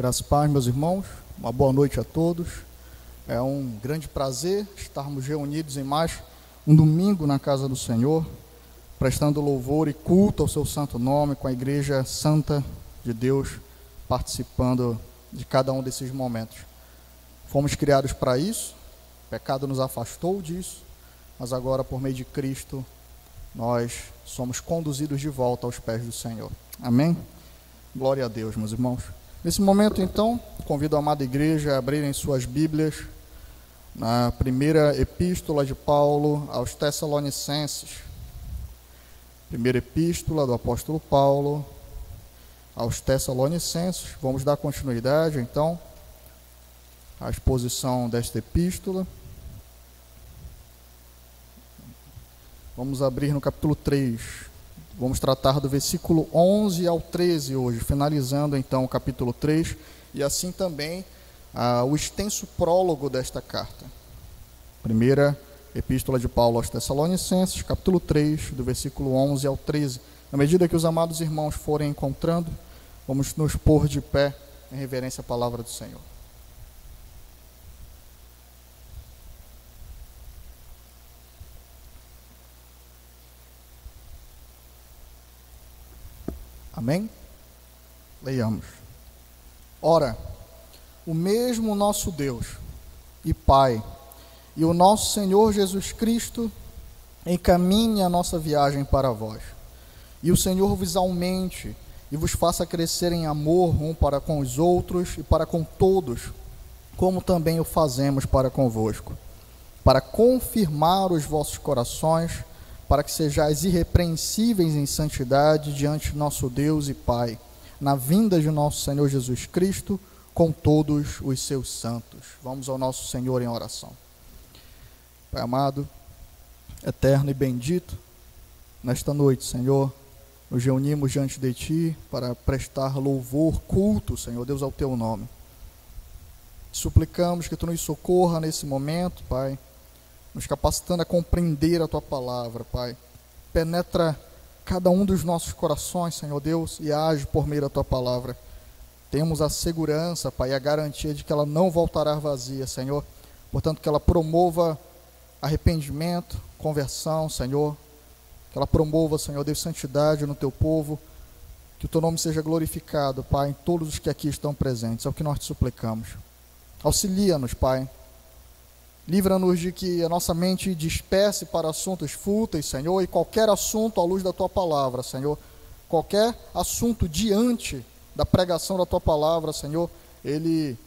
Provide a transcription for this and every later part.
Graças a Deus, meus irmãos, uma boa noite a todos. É um grande prazer estarmos reunidos em mais um domingo na casa do Senhor, prestando louvor e culto ao seu santo nome, com a Igreja Santa de Deus participando de cada um desses momentos. Fomos criados para isso, o pecado nos afastou disso, mas agora, por meio de Cristo, nós somos conduzidos de volta aos pés do Senhor. Amém? Glória a Deus, meus irmãos. Nesse momento, então, convido a amada igreja a abrirem suas Bíblias na primeira epístola de Paulo aos Tessalonicenses. Primeira epístola do apóstolo Paulo aos Tessalonicenses. Vamos dar continuidade, então, à exposição desta epístola. Vamos abrir no capítulo 3. Vamos tratar do versículo 11 ao 13 hoje, finalizando então o capítulo 3 e assim também o extenso prólogo desta carta. Primeira epístola de Paulo aos Tessalonicenses, capítulo 3, do versículo 11 ao 13. Na medida que os amados irmãos forem encontrando, vamos nos pôr de pé em reverência à palavra do Senhor. Amém? Leiamos. Ora, o mesmo nosso Deus e Pai e o nosso Senhor Jesus Cristo encaminhe a nossa viagem para vós. E o Senhor vos aumente e vos faça crescer em amor um para com os outros e para com todos, como também o fazemos para convosco, para confirmar os vossos corações, para que sejais irrepreensíveis em santidade diante de nosso Deus e Pai, na vinda de nosso Senhor Jesus Cristo, com todos os seus santos. Vamos ao nosso Senhor em oração. Pai amado, eterno e bendito, nesta noite, Senhor, nos reunimos diante de Ti para prestar louvor, culto, Senhor Deus, ao Teu nome. Suplicamos que Tu nos socorra nesse momento, Pai, nos capacitando a compreender a Tua palavra, Pai. Penetra cada um dos nossos corações, Senhor Deus, e age por meio da Tua palavra. Temos a segurança, Pai, e a garantia de que ela não voltará vazia, Senhor. Portanto, que ela promova arrependimento, conversão, Senhor. Que ela promova, Senhor Deus, santidade no Teu povo. Que o Teu nome seja glorificado, Pai, em todos os que aqui estão presentes. É o que nós te suplicamos. Auxilia-nos, Pai. Livra-nos de que a nossa mente disperse para assuntos fúteis, Senhor, e qualquer assunto à luz da Tua palavra, Senhor. Qualquer assunto diante da pregação da Tua palavra, Senhor, ele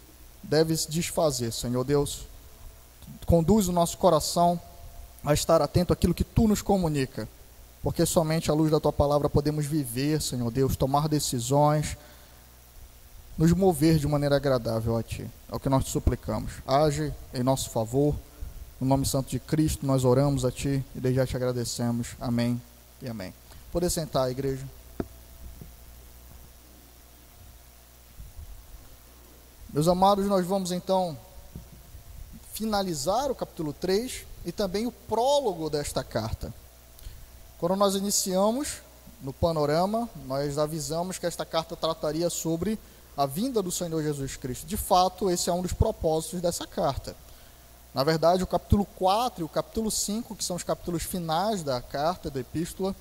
deve se desfazer, Senhor Deus. Conduz o nosso coração a estar atento àquilo que Tu nos comunica, porque somente à luz da Tua palavra podemos viver, Senhor Deus, tomar decisões, nos mover de maneira agradável a Ti. É o que nós te suplicamos. Age em nosso favor. No nome santo de Cristo, nós oramos a Ti e desde já te agradecemos. Amém e amém. Poder sentar, igreja. Meus amados, nós vamos então finalizar o capítulo 3 e também o prólogo desta carta. Quando nós iniciamos no panorama, nós avisamos que esta carta trataria sobre a vinda do Senhor Jesus Cristo. De fato, esse é um dos propósitos dessa carta. Na verdade, o capítulo 4 e o capítulo 5, que são os capítulos finais da carta, da epístola,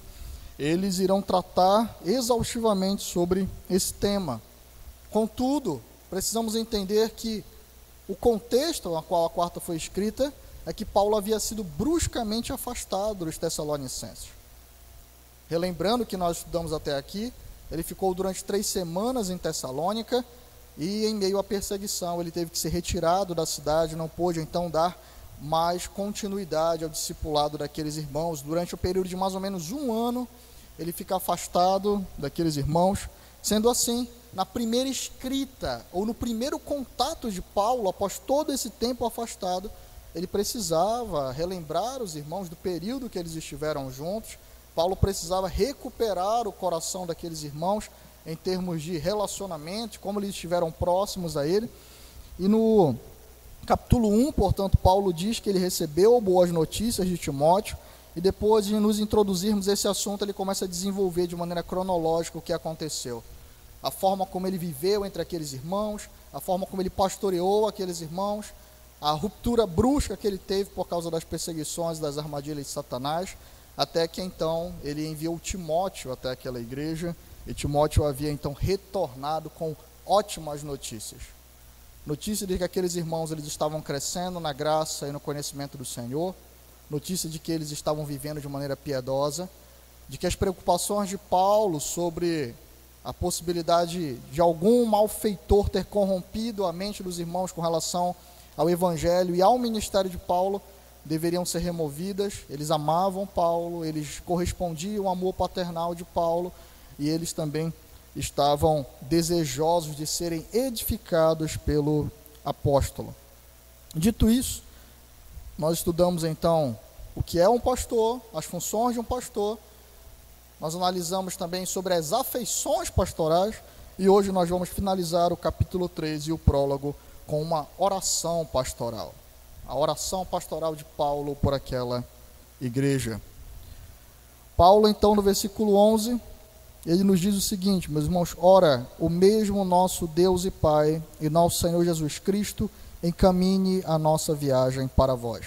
eles irão tratar exaustivamente sobre esse tema. Contudo, precisamos entender que o contexto no qual a carta foi escrita é que Paulo havia sido bruscamente afastado dos Tessalonicenses. Relembrando que nós estudamos até aqui, ele ficou durante 3 semanas em Tessalônica e em meio à perseguição ele teve que ser retirado da cidade, não pôde então dar mais continuidade ao discipulado daqueles irmãos. Durante o período de mais ou menos 1 ano, ele fica afastado daqueles irmãos. Sendo assim, na primeira escrita, ou no primeiro contato de Paulo, após todo esse tempo afastado, ele precisava relembrar os irmãos do período que eles estiveram juntos. Paulo precisava recuperar o coração daqueles irmãos em termos de relacionamento, como eles estiveram próximos a ele. E no capítulo 1, portanto, Paulo diz que ele recebeu boas notícias de Timóteo, e depois de nos introduzirmos esse assunto, ele começa a desenvolver de maneira cronológica o que aconteceu. a forma como ele viveu entre aqueles irmãos, a forma como ele pastoreou aqueles irmãos, a ruptura brusca que ele teve por causa das perseguições, das armadilhas de Satanás, até que então ele enviou Timóteo até aquela igreja, e Timóteo havia então retornado com ótimas notícias. Notícia de que aqueles irmãos eles estavam crescendo na graça e no conhecimento do Senhor, notícia de que eles estavam vivendo de maneira piedosa, de que as preocupações de Paulo sobre a possibilidade de algum malfeitor ter corrompido a mente dos irmãos com relação ao Evangelho e ao ministério de Paulo deveriam ser removidas. Eles amavam Paulo, eles correspondiam ao amor paternal de Paulo e eles também estavam desejosos de serem edificados pelo apóstolo. Dito isso, nós estudamos então o que é um pastor, as funções de um pastor, nós analisamos também sobre as afeições pastorais e hoje nós vamos finalizar o capítulo 3 e o prólogo com uma oração pastoral. A oração pastoral de Paulo por aquela igreja. Paulo então no versículo 11, ele nos diz o seguinte, meus irmãos: ora, o mesmo nosso Deus e Pai e nosso Senhor Jesus Cristo encaminhe a nossa viagem para vós.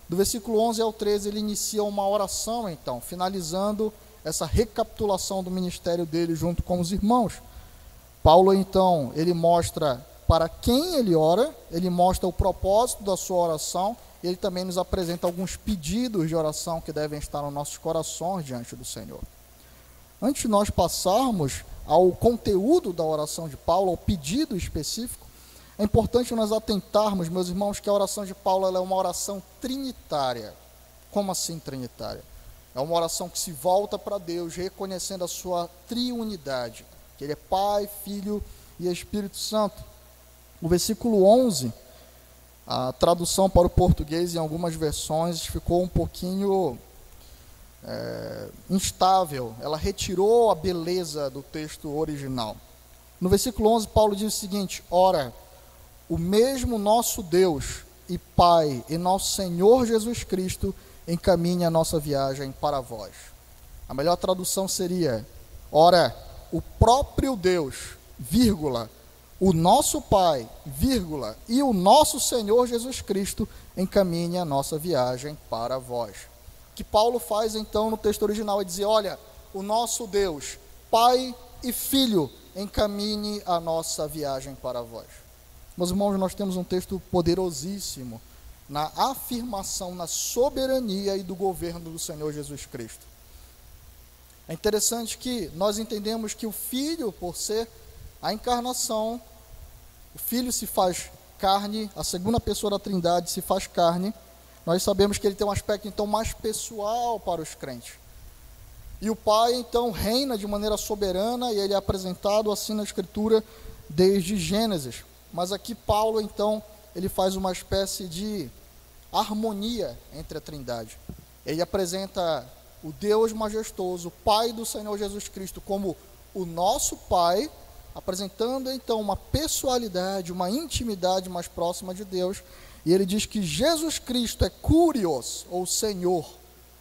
Do versículo 11 ao 13 ele inicia uma oração então, finalizando essa recapitulação do ministério dele junto com os irmãos. Paulo então, ele mostra para quem ele ora, ele mostra o propósito da sua oração, e ele também nos apresenta alguns pedidos de oração que devem estar nos nossos corações diante do Senhor. Antes de nós passarmos ao conteúdo da oração de Paulo, ao pedido específico, é importante nós atentarmos, meus irmãos, que a oração de Paulo ela é uma oração trinitária. Como assim trinitária? É uma oração que se volta para Deus, reconhecendo a sua triunidade, que Ele é Pai, Filho e Espírito Santo. O versículo 11, a tradução para o português em algumas versões ficou um pouquinho instável, ela retirou a beleza do texto original. No versículo 11, Paulo diz o seguinte: ora, o mesmo nosso Deus e Pai e nosso Senhor Jesus Cristo encaminhe a nossa viagem para vós. A melhor tradução seria: ora, o próprio Deus, vírgula, o nosso Pai, vírgula, e o nosso Senhor Jesus Cristo encaminhe a nossa viagem para vós. O que Paulo faz então no texto original é dizer: olha, o nosso Deus, Pai e Filho, encaminhe a nossa viagem para vós. Meus irmãos, nós temos um texto poderosíssimo na afirmação, na soberania e do governo do Senhor Jesus Cristo. É interessante que nós entendemos que o Filho, por ser a encarnação, o Filho se faz carne, a segunda pessoa da Trindade se faz carne. Nós sabemos que ele tem um aspecto então mais pessoal para os crentes. E o Pai então reina de maneira soberana, e ele é apresentado assim na Escritura desde Gênesis. Mas aqui Paulo então, ele faz uma espécie de harmonia entre a Trindade. Ele apresenta o Deus majestoso, o Pai do Senhor Jesus Cristo, como o nosso Pai, apresentando então uma pessoalidade, uma intimidade mais próxima de Deus. E ele diz que Jesus Cristo é Kyrios, ou Senhor,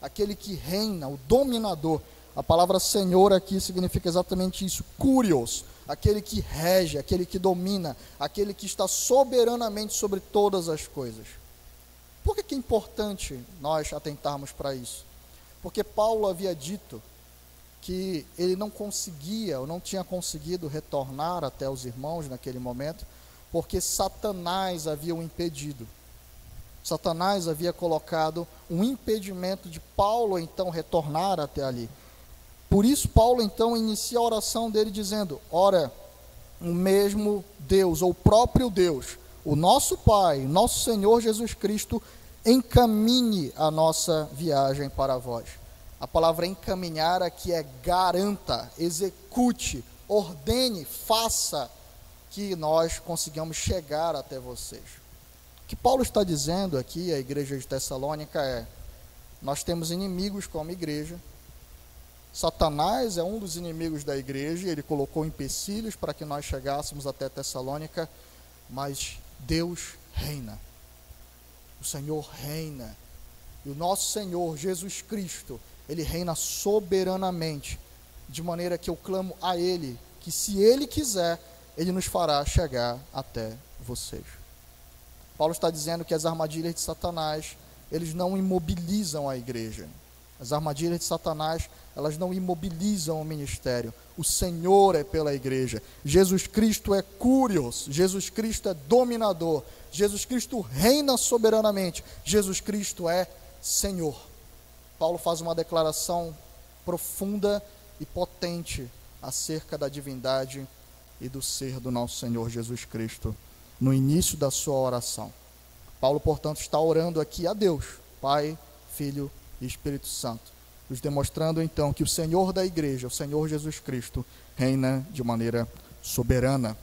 aquele que reina, o dominador. A palavra Senhor aqui significa exatamente isso, Kyrios, aquele que rege, aquele que domina, aquele que está soberanamente sobre todas as coisas. Por que é importante nós atentarmos para isso? Porque Paulo havia dito que ele não conseguia, ou não tinha conseguido retornar até os irmãos naquele momento, porque Satanás havia o impedido. Satanás havia colocado um impedimento de Paulo então retornar até ali. Por isso Paulo então inicia a oração dele dizendo: ora, o mesmo Deus, ou o próprio Deus, o nosso Pai, nosso Senhor Jesus Cristo, encaminhe a nossa viagem para vós. A palavra encaminhar aqui é garanta, execute, ordene, faça que nós consigamos chegar até vocês. O que Paulo está dizendo aqui, a igreja de Tessalônica, é: nós temos inimigos como igreja. Satanás é um dos inimigos da igreja, ele colocou empecilhos para que nós chegássemos até Tessalônica, mas Deus reina. O Senhor reina. E o nosso Senhor Jesus Cristo, Ele reina soberanamente, de maneira que eu clamo a Ele, que que se Ele quiser, Ele nos fará chegar até vocês. Paulo está dizendo que as armadilhas de Satanás, eles não imobilizam a igreja. As armadilhas de Satanás, elas não imobilizam o ministério. O Senhor é pela igreja. Jesus Cristo é Curios. Jesus Cristo é dominador. Jesus Cristo reina soberanamente. Jesus Cristo é Senhor. Paulo faz uma declaração profunda e potente acerca da divindade e do ser do nosso Senhor Jesus Cristo no início da sua oração. Paulo, portanto, está orando aqui a Deus, Pai, Filho e Espírito Santo, nos demonstrando então que o Senhor da igreja, o Senhor Jesus Cristo, reina de maneira soberana.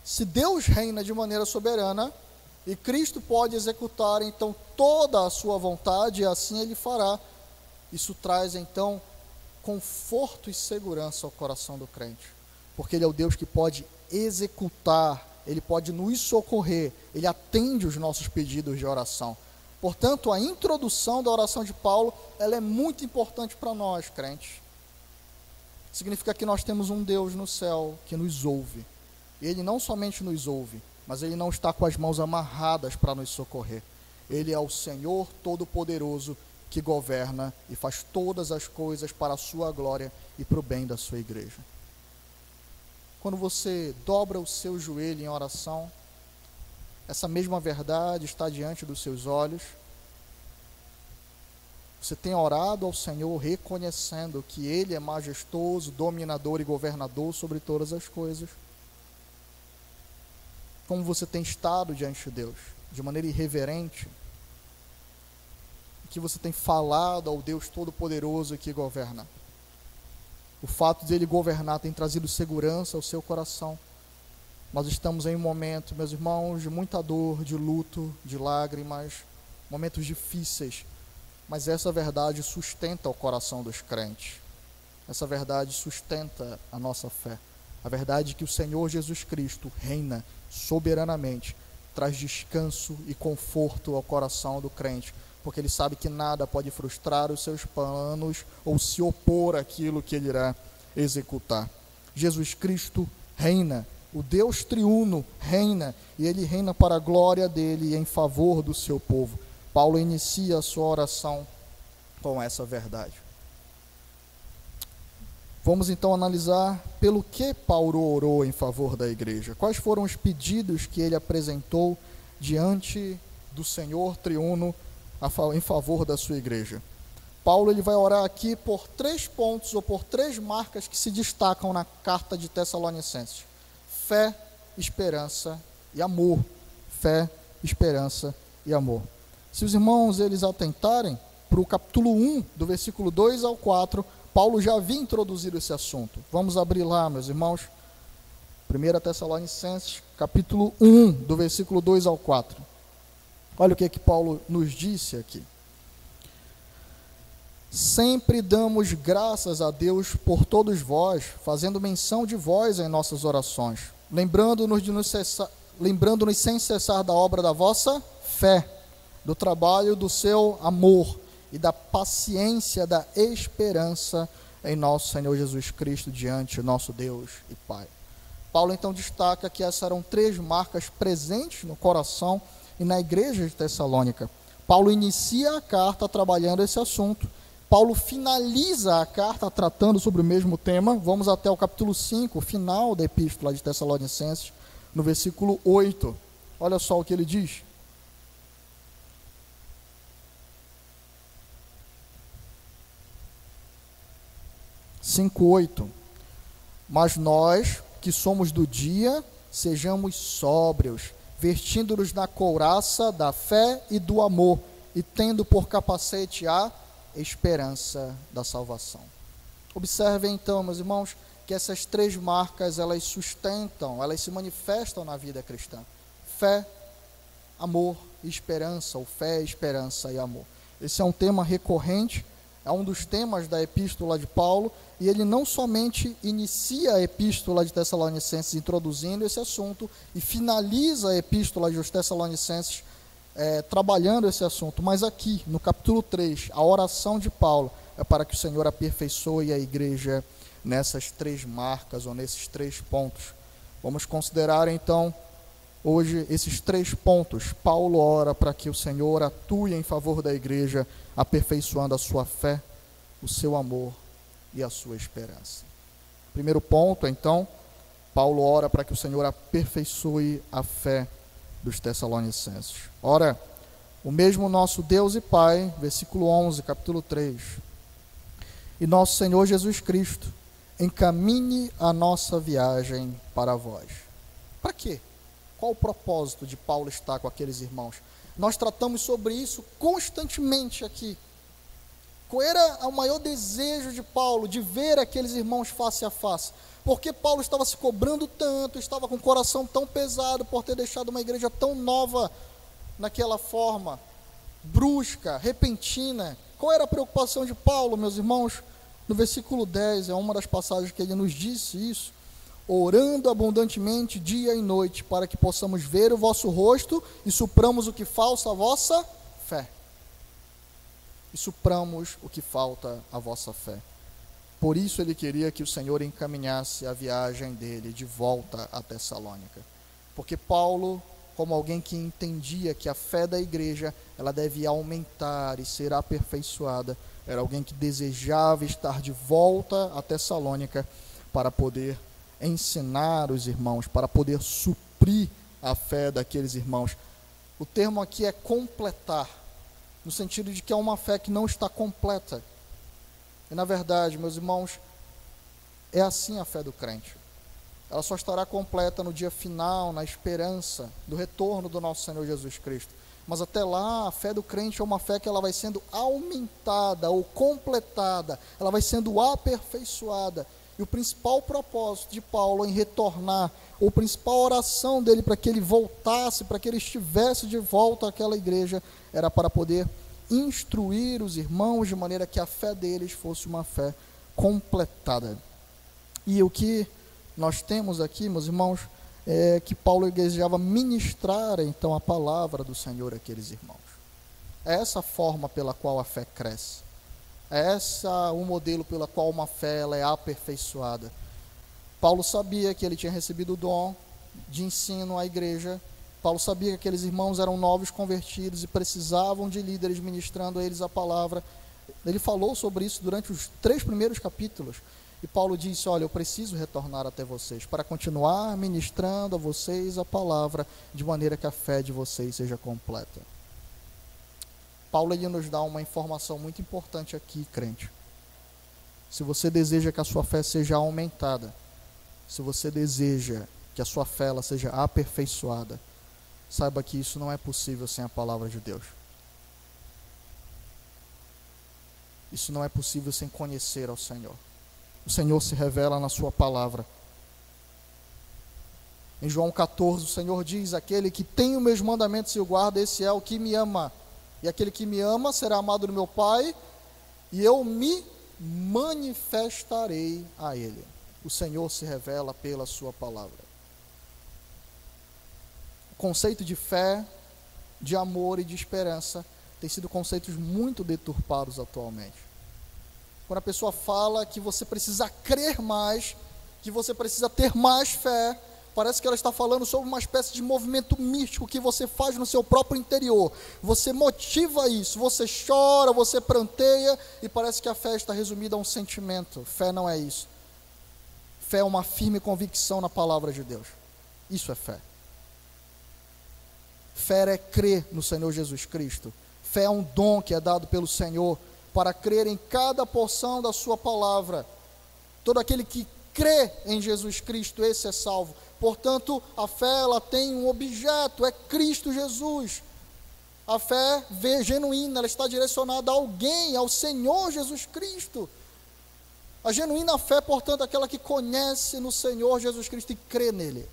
Se Deus reina de maneira soberana, e Cristo pode executar então toda a sua vontade, e assim Ele fará, isso traz então conforto e segurança ao coração do crente, porque Ele é o Deus que pode executar, Ele pode nos socorrer, Ele atende os nossos pedidos de oração. Portanto, a introdução da oração de Paulo, ela é muito importante para nós, crentes. Significa que nós temos um Deus no céu que nos ouve. E Ele não somente nos ouve, mas Ele não está com as mãos amarradas para nos socorrer. Ele é o Senhor Todo-Poderoso que governa e faz todas as coisas para a sua glória e para o bem da sua igreja. Quando você dobra o seu joelho em oração, essa mesma verdade está diante dos seus olhos. Você tem orado ao Senhor reconhecendo que Ele é majestoso, dominador e governador sobre todas as coisas. Como você tem estado diante de Deus, de maneira irreverente, que você tem falado ao Deus Todo-Poderoso que governa. O fato de Ele governar tem trazido segurança ao seu coração. Nós estamos em um momento, meus irmãos, de muita dor, de luto, de lágrimas, momentos difíceis, mas essa verdade sustenta o coração dos crentes. Essa verdade sustenta a nossa fé. A verdade que o Senhor Jesus Cristo reina soberanamente, traz descanso e conforto ao coração do crente, porque ele sabe que nada pode frustrar os seus planos ou se opor àquilo que ele irá executar. Jesus Cristo reina, o Deus triuno reina, e Ele reina para a glória dEle e em favor do seu povo. Paulo inicia a sua oração com essa verdade. Vamos então analisar pelo que Paulo orou em favor da igreja. Quais foram os pedidos que ele apresentou diante do Senhor triuno em favor da sua igreja? Paulo ele vai orar aqui por 3 pontos ou por 3 marcas que se destacam na carta de Tessalonicenses: fé, esperança e amor. Fé, esperança e amor. Se os irmãos eles atentarem para o capítulo 1, do versículo 2 ao 4, Paulo já havia introduzido esse assunto. Vamos abrir lá, meus irmãos. 1 Tessalonicenses, capítulo 1, do versículo 2 ao 4. Olha o que Paulo nos disse aqui. Sempre damos graças a Deus por todos vós, fazendo menção de vós em nossas orações, lembrando-nos sem cessar da obra da vossa fé, do trabalho do seu amor e da paciência da esperança em nosso Senhor Jesus Cristo diante do nosso Deus e Pai. Paulo então destaca que essas eram 3 marcas presentes no coração e na igreja de Tessalônica. Paulo inicia a carta trabalhando esse assunto. Paulo finaliza a carta tratando sobre o mesmo tema. Vamos até o capítulo 5, o final da epístola de Tessalonicenses, no versículo 8. Olha só o que ele diz. Cinco, 8. Mas nós, que somos do dia, sejamos sóbrios, vestindo-nos na couraça da fé e do amor, e tendo por capacete a esperança da salvação. Observem então, meus irmãos, que essas 3 marcas, elas sustentam, elas se manifestam na vida cristã: fé, amor e esperança, ou fé, esperança e amor. Esse é um tema recorrente, é um dos temas da epístola de Paulo, e ele não somente inicia a epístola de Tessalonicenses introduzindo esse assunto e finaliza a epístola de Tessalonicenses trabalhando esse assunto, mas aqui no capítulo 3, a oração de Paulo é para que o Senhor aperfeiçoe a igreja nessas 3 marcas ou nesses 3 pontos. Vamos considerar então hoje esses 3 pontos. Paulo ora para que o Senhor atue em favor da igreja, aperfeiçoando a sua fé, o seu amor e a sua esperança. Primeiro ponto, então, Paulo ora para que o Senhor aperfeiçoe a fé dos Tessalonicenses. Ora, o mesmo nosso Deus e Pai, versículo 11, capítulo 3, e nosso Senhor Jesus Cristo encaminhe a nossa viagem para vós. Para quê? Qual o propósito de Paulo estar com aqueles irmãos? Nós tratamos sobre isso constantemente aqui. Qual era o maior desejo de Paulo de ver aqueles irmãos face a face? Porque Paulo estava se cobrando tanto, estava com o coração tão pesado por ter deixado uma igreja tão nova naquela forma, brusca, repentina. Qual era a preocupação de Paulo, meus irmãos? No versículo 10, é uma das passagens que ele nos disse isso: orando abundantemente dia e noite, para que possamos ver o vosso rosto e supramos o que falta à vossa fé. E supramos o que falta à vossa fé. Por isso ele queria que o Senhor encaminhasse a viagem dele de volta a Tessalônica. Porque Paulo, como alguém que entendia que a fé da igreja, ela deve aumentar e ser aperfeiçoada, era alguém que desejava estar de volta a Tessalônica para poder ensinar os irmãos, para poder suprir a fé daqueles irmãos. O termo aqui é completar, no sentido de que é uma fé que não está completa. E na verdade, meus irmãos, é assim a fé do crente. Ela só estará completa no dia final, na esperança do retorno do nosso Senhor Jesus Cristo. Mas até lá, a fé do crente é uma fé que ela vai sendo aumentada ou completada, ela vai sendo aperfeiçoada. E o principal propósito de Paulo em retornar, ou a principal oração dele para que ele voltasse, para que ele estivesse de volta àquela igreja, era para poder instruir os irmãos de maneira que a fé deles fosse uma fé completada. E o que nós temos aqui, meus irmãos, é que Paulo desejava ministrar então a palavra do Senhor àqueles irmãos. É essa a forma pela qual a fé cresce. É essa o modelo pela qual uma fé ela é aperfeiçoada. Paulo sabia que ele tinha recebido o dom de ensino à igreja. Paulo sabia que aqueles irmãos eram novos convertidos e precisavam de líderes ministrando a eles a palavra. Ele falou sobre isso durante os 3 primeiros capítulos. E Paulo disse: olha, eu preciso retornar até vocês para continuar ministrando a vocês a palavra, de maneira que a fé de vocês seja completa. Paulo ele nos dá uma informação muito importante aqui, crente. Se você deseja que a sua fé seja aumentada, se você deseja que a sua fé ela seja aperfeiçoada, saiba que isso não é possível sem a palavra de Deus. Isso não é possível sem conhecer ao Senhor. O Senhor se revela na sua palavra. Em João 14, o Senhor diz: aquele que tem os meus mandamentos e o guarda, esse é o que me ama. E aquele que me ama será amado do meu Pai, e eu me manifestarei a ele. O Senhor se revela pela sua palavra. O conceito de fé, de amor e de esperança tem sido conceitos muito deturpados atualmente. Quando a pessoa fala que você precisa crer mais, que você precisa ter mais fé, parece que ela está falando sobre uma espécie de movimento místico que você faz no seu próprio interior. Você motiva isso, você chora, você pranteia, e parece que a fé está resumida a um sentimento. Fé não é isso. Fé é uma firme convicção na palavra de Deus. Isso é fé. Fé é crer no Senhor Jesus Cristo. Fé é um dom que é dado pelo Senhor para crer em cada porção da sua palavra. Todo aquele que crê em Jesus Cristo, esse é salvo. Portanto, a fé ela tem um objeto, é Cristo Jesus. A fé genuína, ela está direcionada a alguém, ao Senhor Jesus Cristo. A genuína fé, portanto, é aquela que conhece no Senhor Jesus Cristo e crê nele.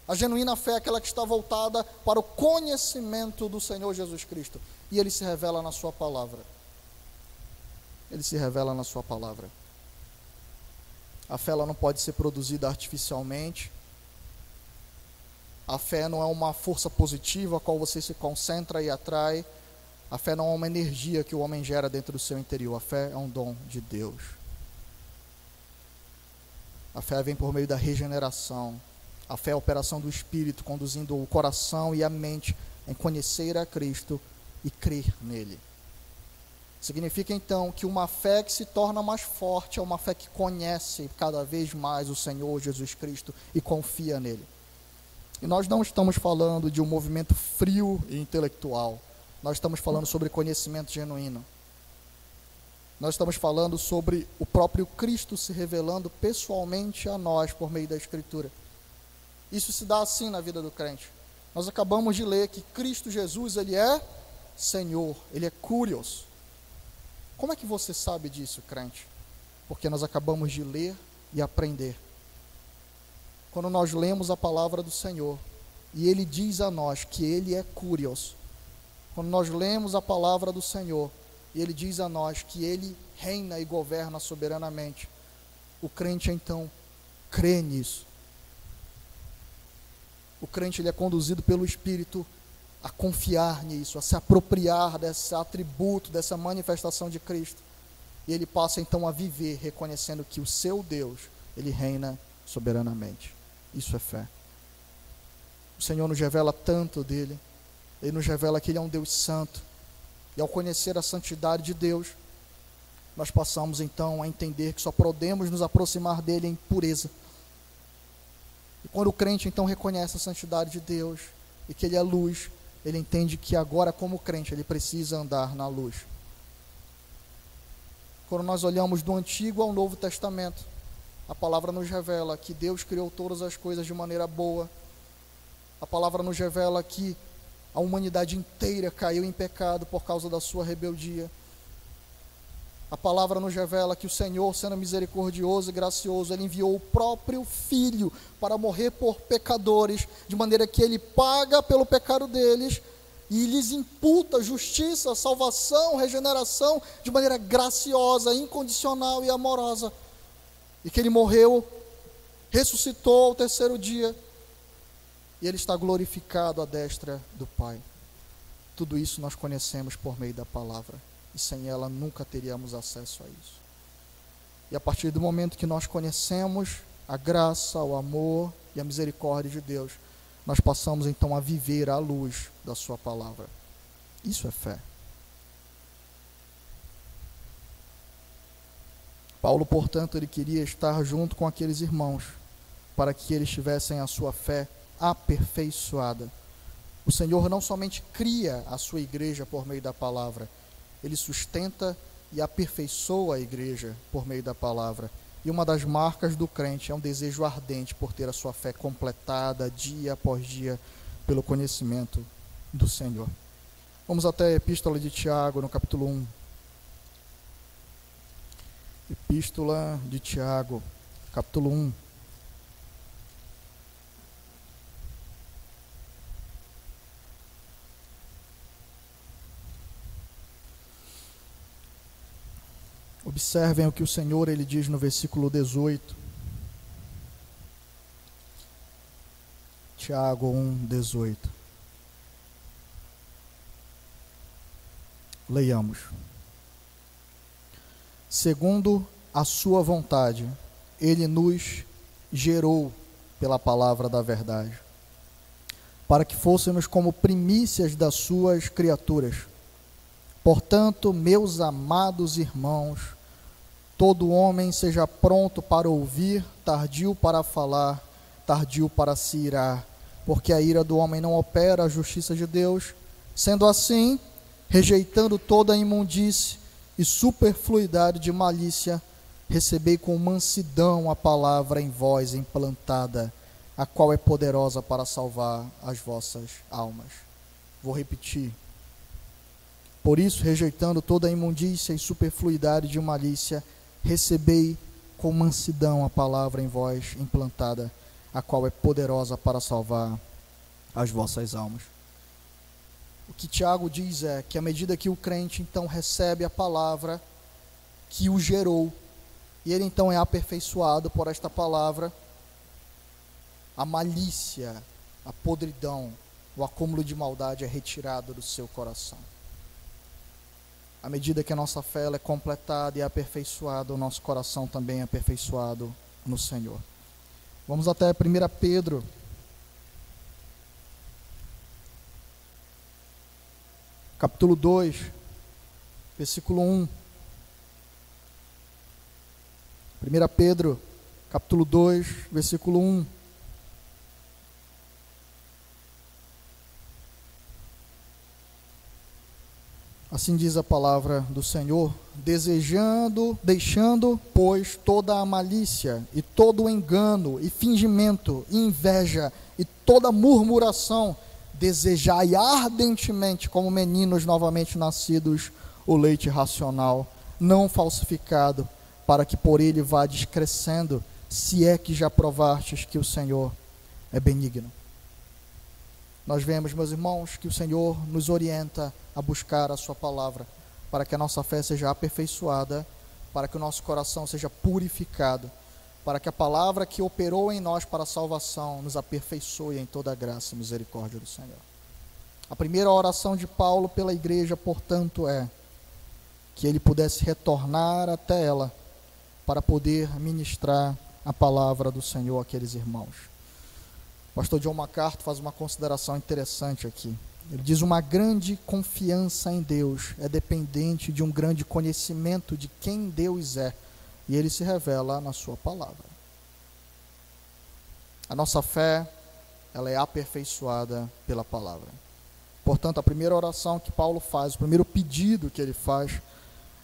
A genuína fé é aquela que está voltada para o conhecimento do Senhor Jesus Cristo. E ele se revela na sua palavra. Ele se revela na sua palavra. A fé ela não pode ser produzida artificialmente. A fé não é uma força positiva a qual você se concentra e atrai. A fé não é uma energia que o homem gera dentro do seu interior. A fé é um dom de Deus. A fé vem por meio da regeneração. A fé é a operação do Espírito, conduzindo o coração e a mente em conhecer a Cristo e crer nele. Significa então que uma fé que se torna mais forte é uma fé que conhece cada vez mais o Senhor Jesus Cristo e confia nele. E nós não estamos falando de um movimento frio e intelectual. Nós estamos falando sobre conhecimento genuíno. Nós estamos falando sobre o próprio Cristo se revelando pessoalmente a nós por meio da Escritura. Isso se dá assim na vida do crente. Nós acabamos de ler que Cristo Jesus, ele é Senhor, ele é Kyrios. Como é que você sabe disso, crente? Porque nós acabamos de ler e aprender. Quando nós lemos a palavra do Senhor, e ele diz a nós que ele é Kyrios. Quando nós lemos a palavra do Senhor, e ele diz a nós que ele reina e governa soberanamente, o crente então crê nisso. O crente ele é conduzido pelo Espírito a confiar nisso, a se apropriar desse atributo, dessa manifestação de Cristo. E ele passa então a viver reconhecendo que o seu Deus, ele reina soberanamente. Isso é fé. O Senhor nos revela tanto dele. Ele nos revela que ele é um Deus santo. E ao conhecer a santidade de Deus, nós passamos então a entender que só podemos nos aproximar dele em pureza. E quando o crente então reconhece a santidade de Deus e que ele é luz, ele entende que agora, como crente, ele precisa andar na luz. Quando nós olhamos do Antigo ao Novo Testamento, a palavra nos revela que Deus criou todas as coisas de maneira boa. A palavra nos revela que a humanidade inteira caiu em pecado por causa da sua rebeldia. A palavra nos revela que o Senhor, sendo misericordioso e gracioso, ele enviou o próprio Filho para morrer por pecadores, de maneira que ele paga pelo pecado deles e lhes imputa justiça, salvação, regeneração, de maneira graciosa, incondicional e amorosa. E que ele morreu, ressuscitou ao terceiro dia, e ele está glorificado à destra do Pai. Tudo isso nós conhecemos por meio da palavra. E sem ela nunca teríamos acesso a isso. E a partir do momento que nós conhecemos a graça, o amor e a misericórdia de Deus, nós passamos então a viver à luz da sua palavra. Isso é fé. Paulo, portanto, ele queria estar junto com aqueles irmãos, para que eles tivessem a sua fé aperfeiçoada. O Senhor não somente cria a sua igreja por meio da palavra, ele sustenta e aperfeiçoa a igreja por meio da palavra. E uma das marcas do crente é um desejo ardente por ter a sua fé completada dia após dia pelo conhecimento do Senhor. Vamos até a Epístola de Tiago, no capítulo 1. Epístola de Tiago, capítulo 1. Observem o que o Senhor ele diz no versículo 18. Tiago 1, 18. Leiamos. Segundo a sua vontade, ele nos gerou pela palavra da verdade, para que fôssemos como primícias das suas criaturas. Portanto, meus amados irmãos, todo homem seja pronto para ouvir, tardio para falar, tardio para se irar, porque a ira do homem não opera a justiça de Deus. Sendo assim, rejeitando toda a imundície e superfluidade de malícia, recebei com mansidão a palavra em vós implantada, a qual é poderosa para salvar as vossas almas. Vou repetir. Por isso, rejeitando toda a imundícia e superfluidade de malícia, recebei com mansidão a palavra em vós implantada, a qual é poderosa para salvar as vossas almas. O que Tiago diz é que à medida que o crente então recebe a palavra que o gerou, e ele então é aperfeiçoado por esta palavra, a malícia, a podridão, o acúmulo de maldade é retirado do seu coração. À medida que a nossa fé ela é completada e aperfeiçoada, o nosso coração também é aperfeiçoado no Senhor. Vamos até 1 Pedro, capítulo 2, versículo 1. 1 Pedro, capítulo 2, versículo 1. Assim diz a palavra do Senhor: deixando, pois, toda a malícia, e todo o engano, e fingimento, e inveja, e toda murmuração, desejai ardentemente, como meninos novamente nascidos, o leite racional, não falsificado, para que por ele vades crescendo, se é que já provastes que o Senhor é benigno. Nós vemos, meus irmãos, que o Senhor nos orienta a buscar a sua palavra, para que a nossa fé seja aperfeiçoada, para que o nosso coração seja purificado, para que a palavra que operou em nós para a salvação nos aperfeiçoe em toda a graça e misericórdia do Senhor. A primeira oração de Paulo pela igreja, portanto, é que ele pudesse retornar até ela para poder ministrar a palavra do Senhor àqueles irmãos. O pastor John MacArthur faz uma consideração interessante aqui. Ele diz: uma grande confiança em Deus é dependente de um grande conhecimento de quem Deus é, e ele se revela na sua palavra. A nossa fé, ela é aperfeiçoada pela palavra. Portanto, a primeira oração que Paulo faz, o primeiro pedido que ele faz,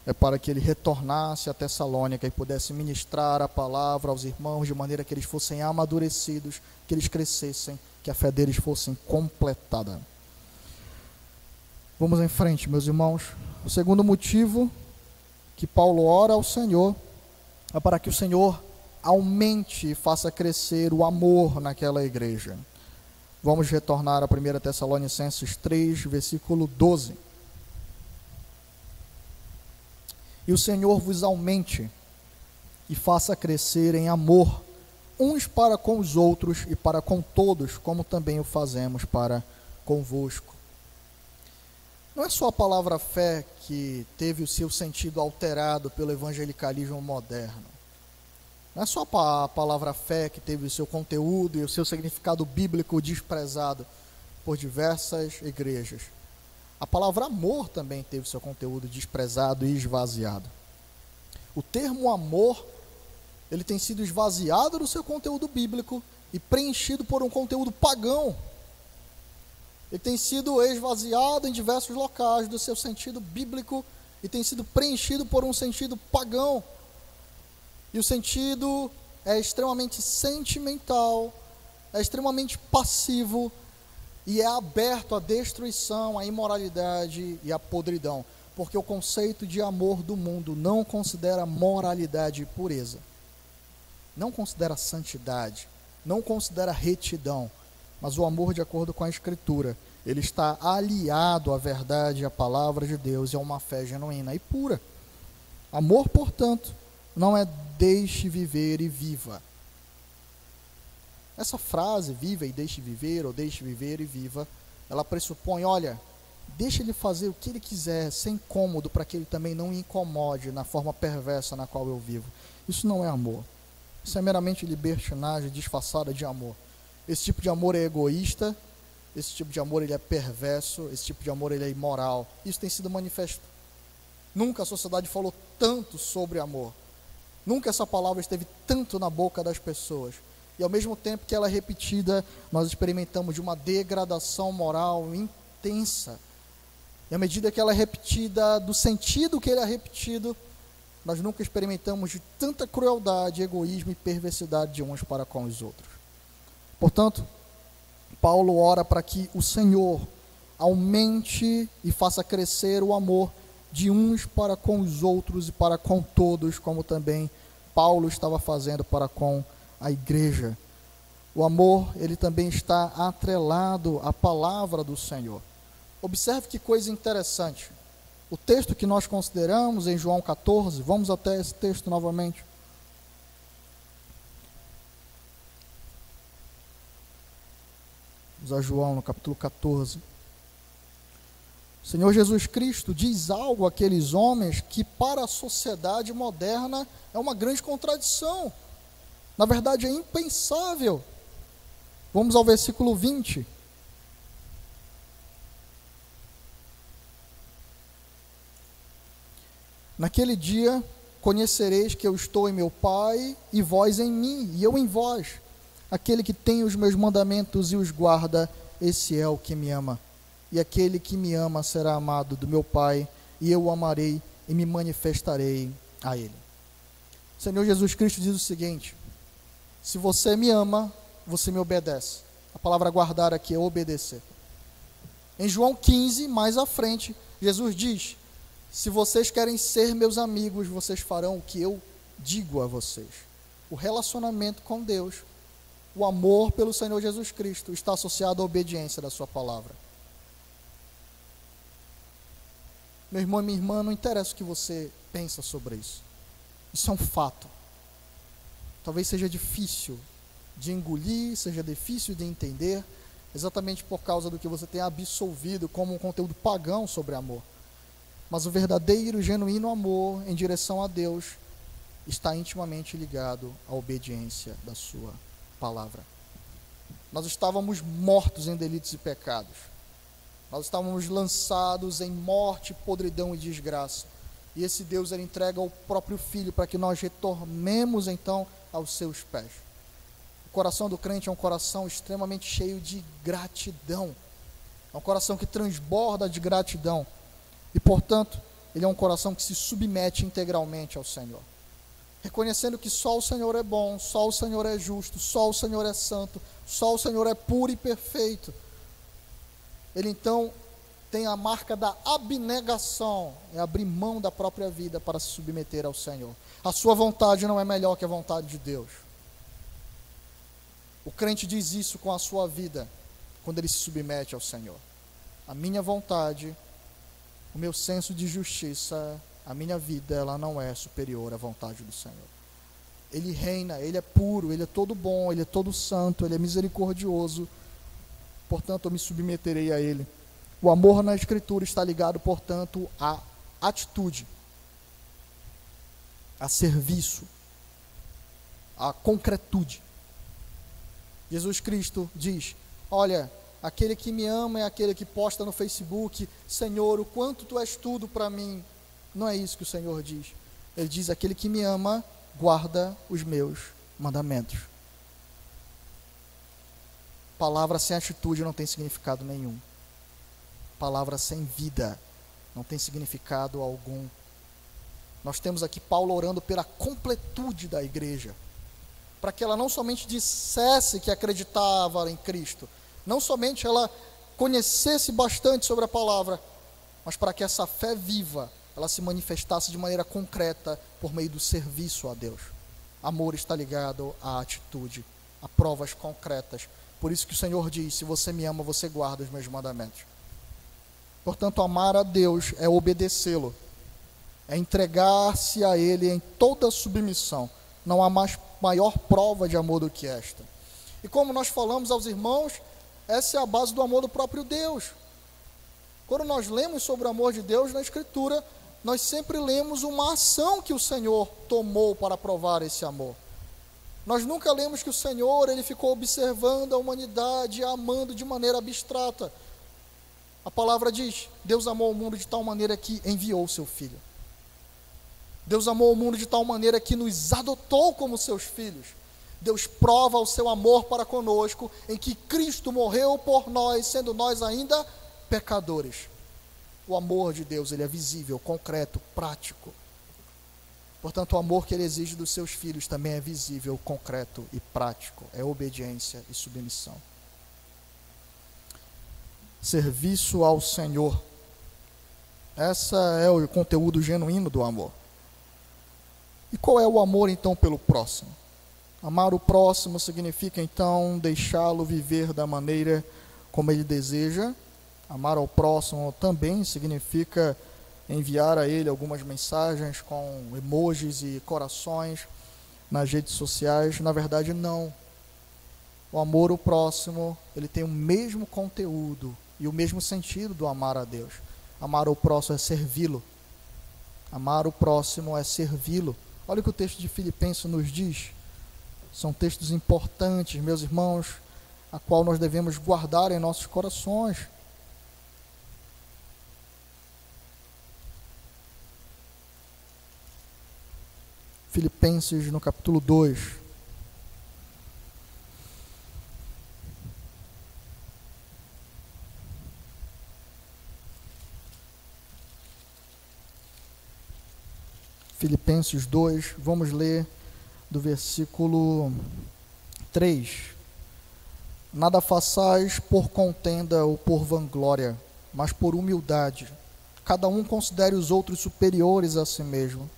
é para que ele retornasse a Tessalônica e pudesse ministrar a palavra aos irmãos, de maneira que eles fossem amadurecidos, que eles crescessem, que a fé deles fosse completada. Vamos em frente, meus irmãos. O segundo motivo que Paulo ora ao Senhor é para que o Senhor aumente e faça crescer o amor naquela igreja. Vamos retornar a 1 Tessalonicenses 3, versículo 12. E o Senhor vos aumente e faça crescer em amor, uns para com os outros e para com todos, como também o fazemos para convosco. Não é só a palavra fé que teve o seu sentido alterado pelo evangelicalismo moderno. Não é só a palavra fé que teve o seu conteúdo e o seu significado bíblico desprezado por diversas igrejas. A palavra amor também teve seu conteúdo desprezado e esvaziado. O termo amor, ele tem sido esvaziado do seu conteúdo bíblico e preenchido por um conteúdo pagão. Ele tem sido esvaziado em diversos locais do seu sentido bíblico e tem sido preenchido por um sentido pagão. E o sentido é extremamente sentimental, é extremamente passivo, e é aberto à destruição, à imoralidade e à podridão, porque o conceito de amor do mundo não considera moralidade e pureza, não considera santidade, não considera retidão, mas o amor, de acordo com a Escritura, ele está aliado à verdade, à palavra de Deus e a uma fé genuína e pura. Amor, portanto, não é deixe viver e viva. Essa frase, viva e deixe viver, ou deixe viver e viva, ela pressupõe, olha, deixa ele fazer o que ele quiser, sem incômodo, para que ele também não incomode na forma perversa na qual eu vivo. Isso não é amor. Isso é meramente libertinagem disfarçada de amor. Esse tipo de amor é egoísta, esse tipo de amor ele é perverso, esse tipo de amor ele é imoral. Isso tem sido manifesto. Nunca a sociedade falou tanto sobre amor. Nunca essa palavra esteve tanto na boca das pessoas. E ao mesmo tempo que ela é repetida, nós experimentamos de uma degradação moral intensa. E à medida que ela é repetida, do sentido que ele é repetido, nós nunca experimentamos de tanta crueldade, egoísmo e perversidade de uns para com os outros. Portanto, Paulo ora para que o Senhor aumente e faça crescer o amor de uns para com os outros e para com todos, como também Paulo estava fazendo para com a igreja. O amor, ele também está atrelado à palavra do Senhor. Observe que coisa interessante. O texto que nós consideramos em João 14, vamos até esse texto novamente. Vamos a João no capítulo 14. O Senhor Jesus Cristo diz algo àqueles homens que para a sociedade moderna é uma grande contradição. Na verdade, é impensável. Vamos ao versículo 20. Naquele dia conhecereis que eu estou em meu Pai, e vós em mim, e eu em vós. Aquele que tem os meus mandamentos e os guarda, esse é o que me ama. E aquele que me ama será amado do meu Pai, e eu o amarei e me manifestarei a ele. O Senhor Jesus Cristo diz o seguinte: se você me ama, você me obedece. A palavra guardar aqui é obedecer. Em João 15, mais à frente, Jesus diz: se vocês querem ser meus amigos, vocês farão o que eu digo a vocês. O relacionamento com Deus, o amor pelo Senhor Jesus Cristo, está associado à obediência da sua palavra. Meu irmão e minha irmã, não interessa o que você pensa sobre isso. Isso é um fato. Talvez seja difícil de engolir, seja difícil de entender, exatamente por causa do que você tem absolvido como um conteúdo pagão sobre amor. Mas o verdadeiro, genuíno amor em direção a Deus está intimamente ligado à obediência da sua palavra. Nós estávamos mortos em delitos e pecados. Nós estávamos lançados em morte, podridão e desgraça. E esse Deus, ele entrega o próprio Filho para que nós retornemos então aos seus pés. O coração do crente é um coração extremamente cheio de gratidão. É um coração que transborda de gratidão. E, portanto, ele é um coração que se submete integralmente ao Senhor. Reconhecendo que só o Senhor é bom, só o Senhor é justo, só o Senhor é santo, só o Senhor é puro e perfeito. Ele, então, tem a marca da abnegação, é abrir mão da própria vida para se submeter ao Senhor. A sua vontade não é melhor que a vontade de Deus. O crente diz isso com a sua vida, quando ele se submete ao Senhor. A minha vontade, o meu senso de justiça, a minha vida, ela não é superior à vontade do Senhor. Ele reina, ele é puro, ele é todo bom, ele é todo santo, ele é misericordioso. Portanto, eu me submeterei a ele. O amor na Escritura está ligado, portanto, à atitude, a serviço, a concretude. Jesus Cristo diz: olha, aquele que me ama é aquele que posta no Facebook: Senhor, o quanto tu és tudo para mim. Não é isso que o Senhor diz. Ele diz: aquele que me ama guarda os meus mandamentos. Palavra sem atitude não tem significado nenhum. Palavra sem vida não tem significado algum. Nós temos aqui Paulo orando pela completude da igreja, para que ela não somente dissesse que acreditava em Cristo, não somente ela conhecesse bastante sobre a palavra, mas para que essa fé viva, ela se manifestasse de maneira concreta por meio do serviço a Deus. Amor está ligado à atitude, a provas concretas. Por isso que o Senhor diz: se você me ama, você guarda os meus mandamentos. Portanto, amar a Deus é obedecê-lo, é entregar-se a Ele em toda submissão. Não há maior prova de amor do que esta. E como nós falamos aos irmãos, essa é a base do amor do próprio Deus. Quando nós lemos sobre o amor de Deus na Escritura, nós sempre lemos uma ação que o Senhor tomou para provar esse amor. Nós nunca lemos que o Senhor, ele ficou observando a humanidade, amando de maneira abstrata. A palavra diz: Deus amou o mundo de tal maneira que enviou o seu Filho. Deus amou o mundo de tal maneira que nos adotou como seus filhos. Deus prova o seu amor para conosco em que Cristo morreu por nós, sendo nós ainda pecadores. O amor de Deus, ele é visível, concreto, prático. Portanto, o amor que ele exige dos seus filhos também é visível, concreto e prático. É obediência e submissão. Serviço ao Senhor. Esse é o conteúdo genuíno do amor. E qual é o amor, então, pelo próximo? Amar o próximo significa, então, deixá-lo viver da maneira como ele deseja. Amar ao próximo também significa enviar a ele algumas mensagens com emojis e corações nas redes sociais. Na verdade, não. O amor ao próximo, ele tem o mesmo conteúdo e o mesmo sentido do amar a Deus. Amar ao próximo é servi-lo. Amar o próximo é servi-lo. Olha o que o texto de Filipenses nos diz. São textos importantes, meus irmãos, a qual nós devemos guardar em nossos corações. Filipenses no capítulo 2. Filipenses 2, vamos ler do versículo 3. Nada façais por contenda ou por vanglória, mas por humildade. Cada um considere os outros superiores a si mesmo.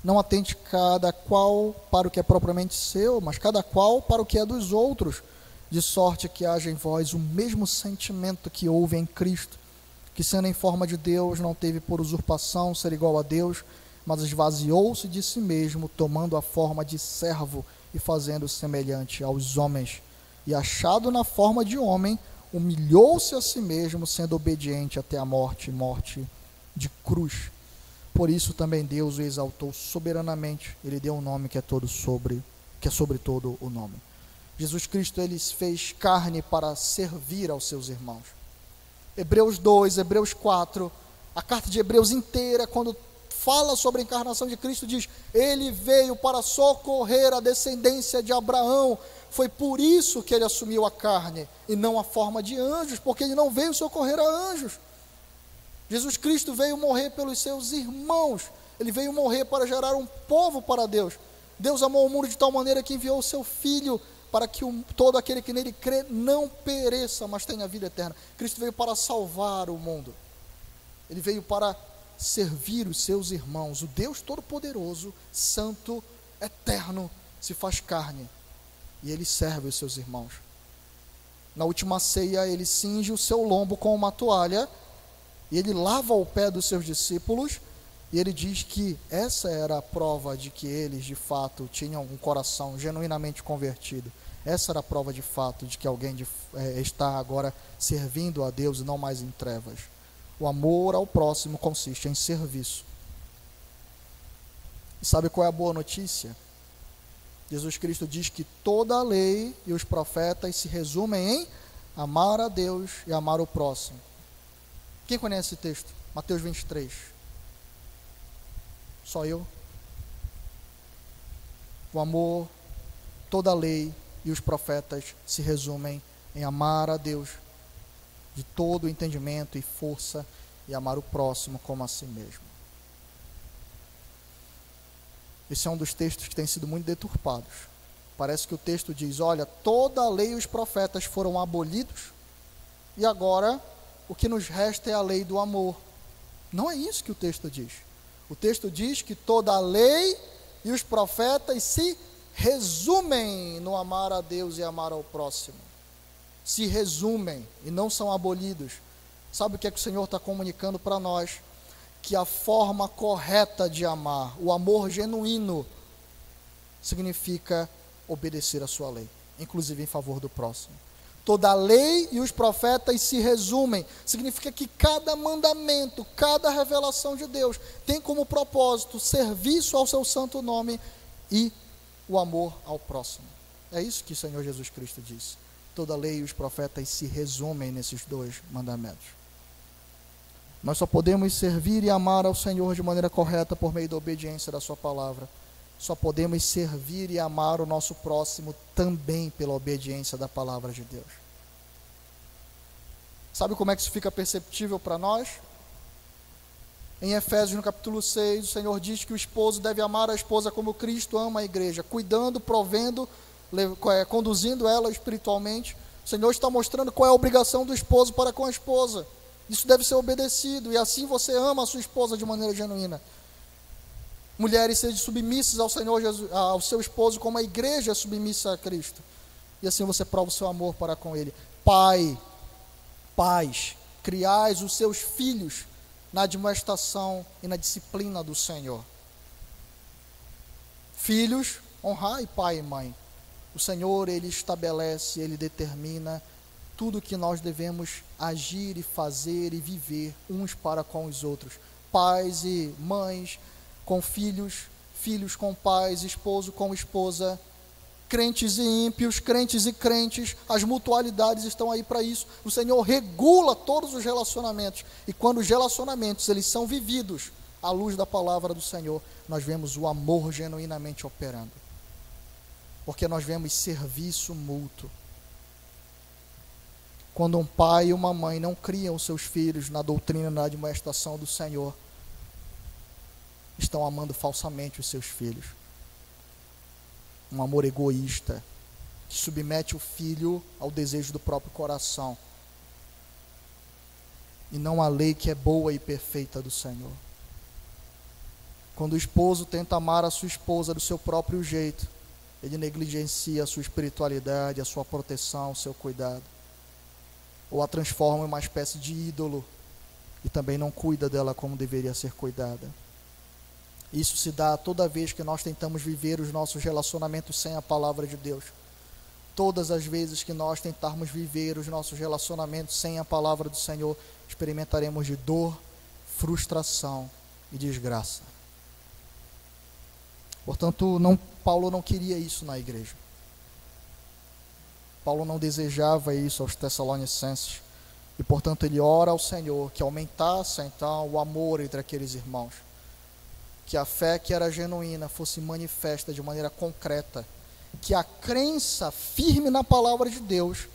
Não atente cada qual para o que é propriamente seu, mas cada qual para o que é dos outros, de sorte que haja em vós o mesmo sentimento que houve em Cristo, que sendo em forma de Deus, não teve por usurpação ser igual a Deus, mas esvaziou-se de si mesmo, tomando a forma de servo e fazendo semelhante aos homens. E achado na forma de homem, humilhou-se a si mesmo, sendo obediente até a morte, morte de cruz. Por isso também Deus o exaltou soberanamente. Ele deu um nome que é sobre todo o nome. Jesus Cristo, ele fez carne para servir aos seus irmãos. Hebreus 2, Hebreus 4, a carta de Hebreus inteira, quando fala sobre a encarnação de Cristo, diz: ele veio para socorrer a descendência de Abraão. Foi por isso que ele assumiu a carne e não a forma de anjos, porque ele não veio socorrer a anjos. Jesus Cristo veio morrer pelos seus irmãos. Ele veio morrer para gerar um povo para Deus. Deus amou o mundo de tal maneira que enviou o seu Filho para que todo aquele que nele crê não pereça, mas tenha vida eterna. Cristo veio para salvar o mundo. Ele veio para servir os seus irmãos. O Deus Todo-Poderoso, Santo, Eterno, se faz carne e ele serve os seus irmãos. Na última ceia, ele cinge o seu lombo com uma toalha e ele lava o pé dos seus discípulos, e ele diz que essa era a prova de que eles de fato tinham um coração genuinamente convertido. Essa era a prova de fato de que alguém está agora servindo a Deus e não mais em trevas. O amor ao próximo consiste em serviço. E sabe qual é a boa notícia? Jesus Cristo diz que toda a lei e os profetas se resumem em amar a Deus e amar o próximo. Quem conhece esse texto? Mateus 23. Só eu? O amor, toda a lei e os profetas se resumem em amar a Deus de todo o entendimento e força e amar o próximo como a si mesmo. Esse é um dos textos que tem sido muito deturpados. Parece que o texto diz: olha, toda a lei e os profetas foram abolidos e agora o que nos resta é a lei do amor. Não é isso que o texto diz. O texto diz que toda a lei e os profetas se resumem no amar a Deus e amar ao próximo. Se resumem e não são abolidos. Sabe o que é que o Senhor está comunicando para nós? Que a forma correta de amar, o amor genuíno, significa obedecer a sua lei, inclusive em favor do próximo. Toda a lei e os profetas se resumem, significa que cada mandamento, cada revelação de Deus tem como propósito serviço ao seu santo nome e o amor ao próximo. É isso que o Senhor Jesus Cristo disse. Toda a lei e os profetas se resumem nesses dois mandamentos. Nós só podemos servir e amar ao Senhor de maneira correta por meio da obediência da sua palavra. Só podemos servir e amar o nosso próximo também pela obediência da palavra de Deus. Sabe como é que isso fica perceptível para nós? Em Efésios, no capítulo 6, o Senhor diz que o esposo deve amar a esposa como Cristo ama a igreja, cuidando, provendo, conduzindo ela espiritualmente. O Senhor está mostrando qual é a obrigação do esposo para com a esposa. Isso deve ser obedecido, e assim você ama a sua esposa de maneira genuína. Mulheres, sejam submissas ao Senhor Jesus, ao seu esposo, como a igreja é submissa a Cristo. E assim você prova o seu amor para com ele. Pais, criais os seus filhos na admoestação e na disciplina do Senhor. Filhos, honrai pai e mãe. O Senhor, ele estabelece, ele determina tudo que nós devemos agir e fazer e viver uns para com os outros. Pais e mães com filhos, filhos com pais, esposo com esposa, crentes e ímpios, crentes e crentes, as mutualidades estão aí para isso. O Senhor regula todos os relacionamentos, e quando os relacionamentos eles são vividos à luz da palavra do Senhor, nós vemos o amor genuinamente operando, porque nós vemos serviço mútuo. Quando um pai e uma mãe não criam os seus filhos na doutrina e na admoestação do Senhor, estão amando falsamente os seus filhos. Um amor egoísta, que submete o filho ao desejo do próprio coração, e não à lei que é boa e perfeita do Senhor. Quando o esposo tenta amar a sua esposa do seu próprio jeito, ele negligencia a sua espiritualidade, a sua proteção, o seu cuidado, ou a transforma em uma espécie de ídolo, e também não cuida dela como deveria ser cuidada. Isso se dá toda vez que nós tentamos viver os nossos relacionamentos sem a palavra de Deus. Todas as vezes que nós tentarmos viver os nossos relacionamentos sem a palavra do Senhor, experimentaremos de dor, frustração e desgraça. Portanto, Paulo não queria isso na igreja. Paulo não desejava isso aos Tessalonicenses. E, portanto, ele ora ao Senhor que aumentasse, então, o amor entre aqueles irmãos. Que a fé que era genuína fosse manifesta de maneira concreta. Que a crença firme na palavra de Deus,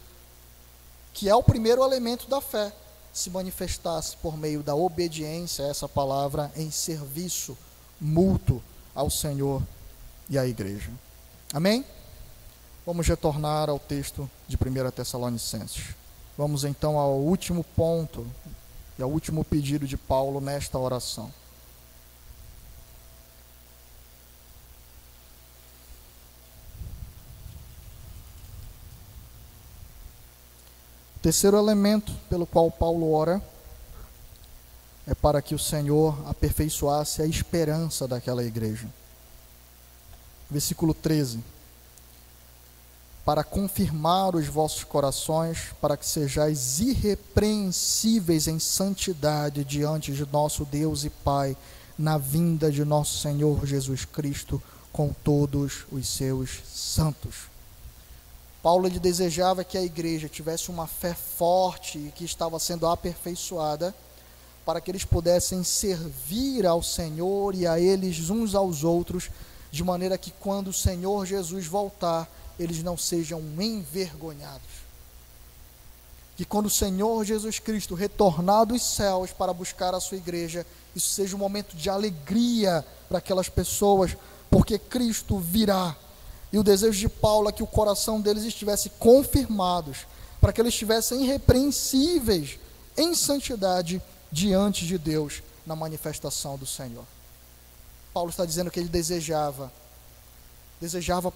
que é o primeiro elemento da fé, se manifestasse por meio da obediência a essa palavra em serviço mútuo ao Senhor e à igreja. Amém? Vamos retornar ao texto de 1 Tessalonicenses. Vamos então ao último ponto e ao último pedido de Paulo nesta oração. O terceiro elemento pelo qual Paulo ora é para que o Senhor aperfeiçoasse a esperança daquela igreja. Versículo 13. Para confirmar os vossos corações, para que sejais irrepreensíveis em santidade diante de nosso Deus e Pai, na vinda de nosso Senhor Jesus Cristo, com todos os seus santos. Paulo ele desejava que a igreja tivesse uma fé forte e que estava sendo aperfeiçoada, para que eles pudessem servir ao Senhor e a eles uns aos outros, de maneira que quando o Senhor Jesus voltar, eles não sejam envergonhados. Que quando o Senhor Jesus Cristo retornar dos céus para buscar a sua igreja, isso seja um momento de alegria para aquelas pessoas, porque Cristo virá. E o desejo de Paulo é que o coração deles estivesse confirmados, para que eles estivessem irrepreensíveis em santidade diante de Deus na manifestação do Senhor. Paulo está dizendo que ele desejava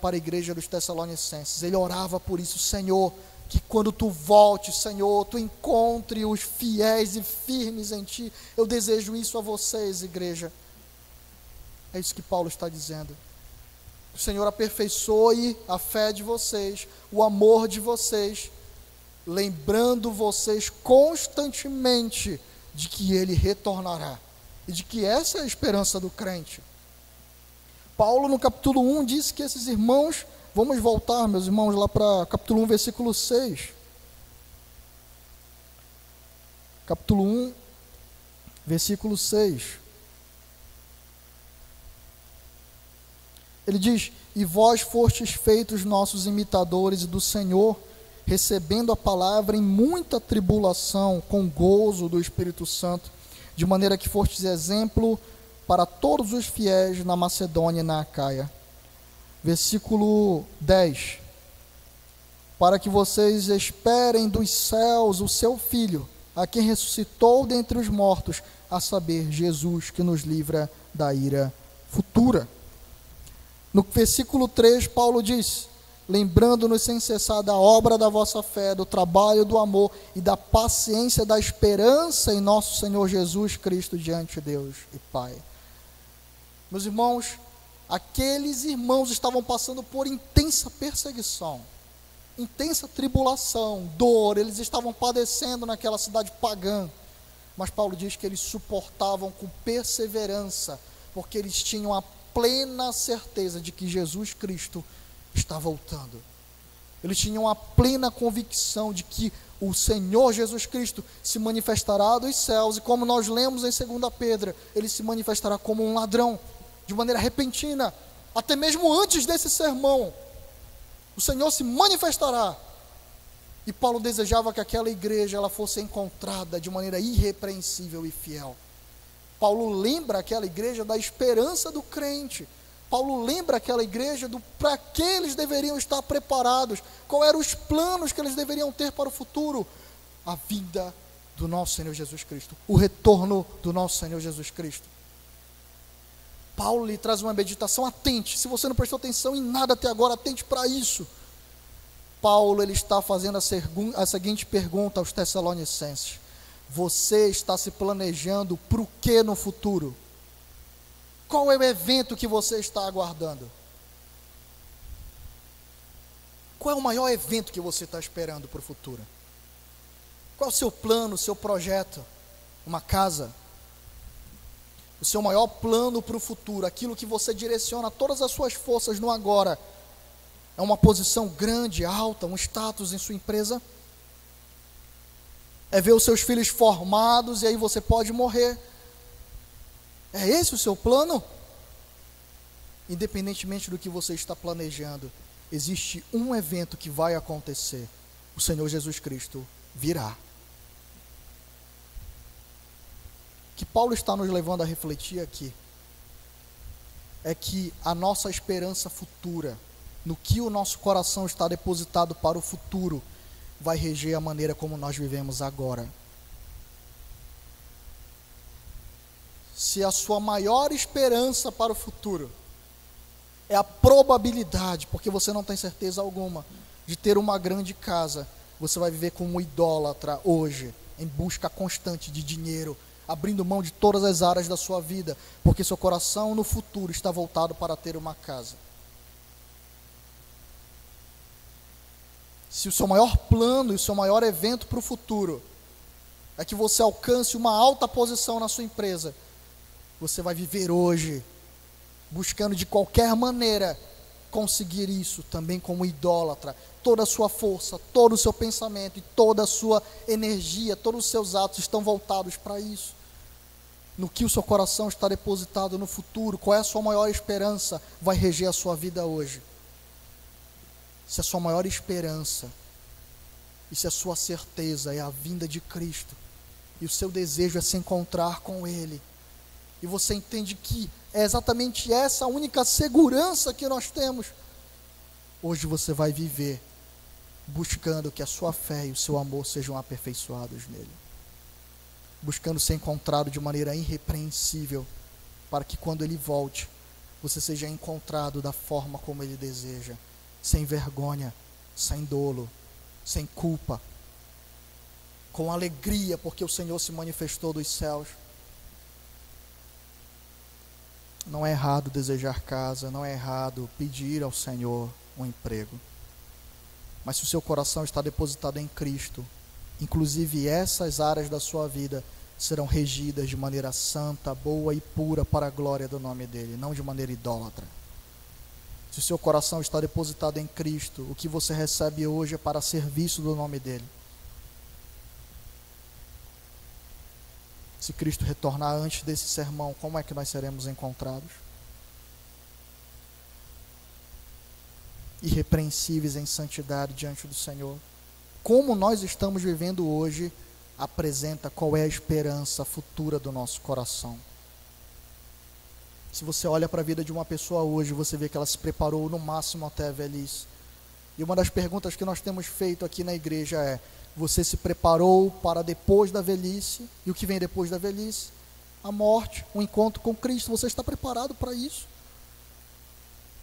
para a igreja dos Tessalonicenses, ele orava por isso: Senhor, que quando tu voltes, Senhor, tu encontre os fiéis e firmes em ti. Eu desejo isso a vocês, igreja. É isso que Paulo está dizendo. O Senhor aperfeiçoe a fé de vocês, o amor de vocês, lembrando vocês constantemente de que Ele retornará, e de que essa é a esperança do crente. Paulo no capítulo 1 disse que esses irmãos, vamos voltar meus irmãos lá para capítulo 1 versículo 6, capítulo 1 versículo 6, ele diz: e vós fostes feitos nossos imitadores do Senhor, recebendo a palavra em muita tribulação, com gozo do Espírito Santo, de maneira que fostes exemplo para todos os fiéis na Macedônia e na Acaia. Versículo 10. Para que vocês esperem dos céus o seu Filho, a quem ressuscitou dentre os mortos, a saber, Jesus, que nos livra da ira futura. No versículo 3, Paulo diz: lembrando-nos sem cessar da obra da vossa fé, do trabalho, do amor e da paciência, da esperança em nosso Senhor Jesus Cristo diante de Deus e Pai. Meus irmãos, aqueles irmãos estavam passando por intensa perseguição, intensa tribulação, dor, eles estavam padecendo naquela cidade pagã, mas Paulo diz que eles suportavam com perseverança, porque eles tinham a plena certeza de que Jesus Cristo está voltando. Eles tinham a plena convicção de que o Senhor Jesus Cristo se manifestará dos céus, e como nós lemos em 2 Pedro, ele se manifestará como um ladrão, de maneira repentina, até mesmo antes desse sermão, o Senhor se manifestará. E Paulo desejava que aquela igreja ela fosse encontrada de maneira irrepreensível e fiel. Paulo lembra aquela igreja da esperança do crente. Paulo lembra aquela igreja do para que eles deveriam estar preparados, quais eram os planos que eles deveriam ter para o futuro. A vinda do nosso Senhor Jesus Cristo, o retorno do nosso Senhor Jesus Cristo. Paulo lhe traz uma meditação, atente. Se você não prestou atenção em nada até agora, atente para isso. Paulo ele está fazendo a seguinte pergunta aos Tessalonicenses: você está se planejando para o que no futuro? Qual é o evento que você está aguardando? Qual é o maior evento que você está esperando para o futuro? Qual é o seu plano, o seu projeto? Uma casa? O seu maior plano para o futuro, aquilo que você direciona todas as suas forças no agora, é uma posição grande, alta, um status em sua empresa? É ver os seus filhos formados e aí você pode morrer? É esse o seu plano? Independentemente do que você está planejando, existe um evento que vai acontecer: o Senhor Jesus Cristo virá. O que Paulo está nos levando a refletir aqui é que a nossa esperança futura, no que o nosso coração está depositado para o futuro, vai reger a maneira como nós vivemos agora. Se a sua maior esperança para o futuro é a probabilidade, porque você não tem certeza alguma, de ter uma grande casa, você vai viver como um idólatra hoje, em busca constante de dinheiro, abrindo mão de todas as áreas da sua vida, porque seu coração no futuro está voltado para ter uma casa. Se o seu maior plano e o seu maior evento para o futuro é que você alcance uma alta posição na sua empresa, você vai viver hoje buscando de qualquer maneira conseguir isso, também como idólatra. Toda a sua força, todo o seu pensamento e toda a sua energia, todos os seus atos estão voltados para isso. No que o seu coração está depositado no futuro, qual é a sua maior esperança, vai reger a sua vida hoje. Se a sua maior esperança e se a sua certeza é a vinda de Cristo, e o seu desejo é se encontrar com Ele, e você entende que é exatamente essa a única segurança que nós temos, hoje você vai viver buscando que a sua fé e o seu amor sejam aperfeiçoados nele, buscando ser encontrado de maneira irrepreensível, para que quando Ele volte, você seja encontrado da forma como Ele deseja, sem vergonha, sem dolo, sem culpa, com alegria, porque o Senhor se manifestou dos céus. Não é errado desejar casa, não é errado pedir ao Senhor um emprego, mas se o seu coração está depositado em Cristo, inclusive essas áreas da sua vida serão regidas de maneira santa, boa e pura para a glória do nome dEle, não de maneira idólatra. Se o seu coração está depositado em Cristo, o que você recebe hoje é para serviço do nome dEle. Se Cristo retornar antes desse sermão, como é que nós seremos encontrados? Irrepreensíveis em santidade diante do Senhor. Como nós estamos vivendo hoje, apresenta qual é a esperança futura do nosso coração. Se você olha para a vida de uma pessoa hoje, você vê que ela se preparou no máximo até a velhice. E uma das perguntas que nós temos feito aqui na igreja é: você se preparou para depois da velhice? E o que vem depois da velhice? A morte, o encontro com Cristo. Você está preparado para isso?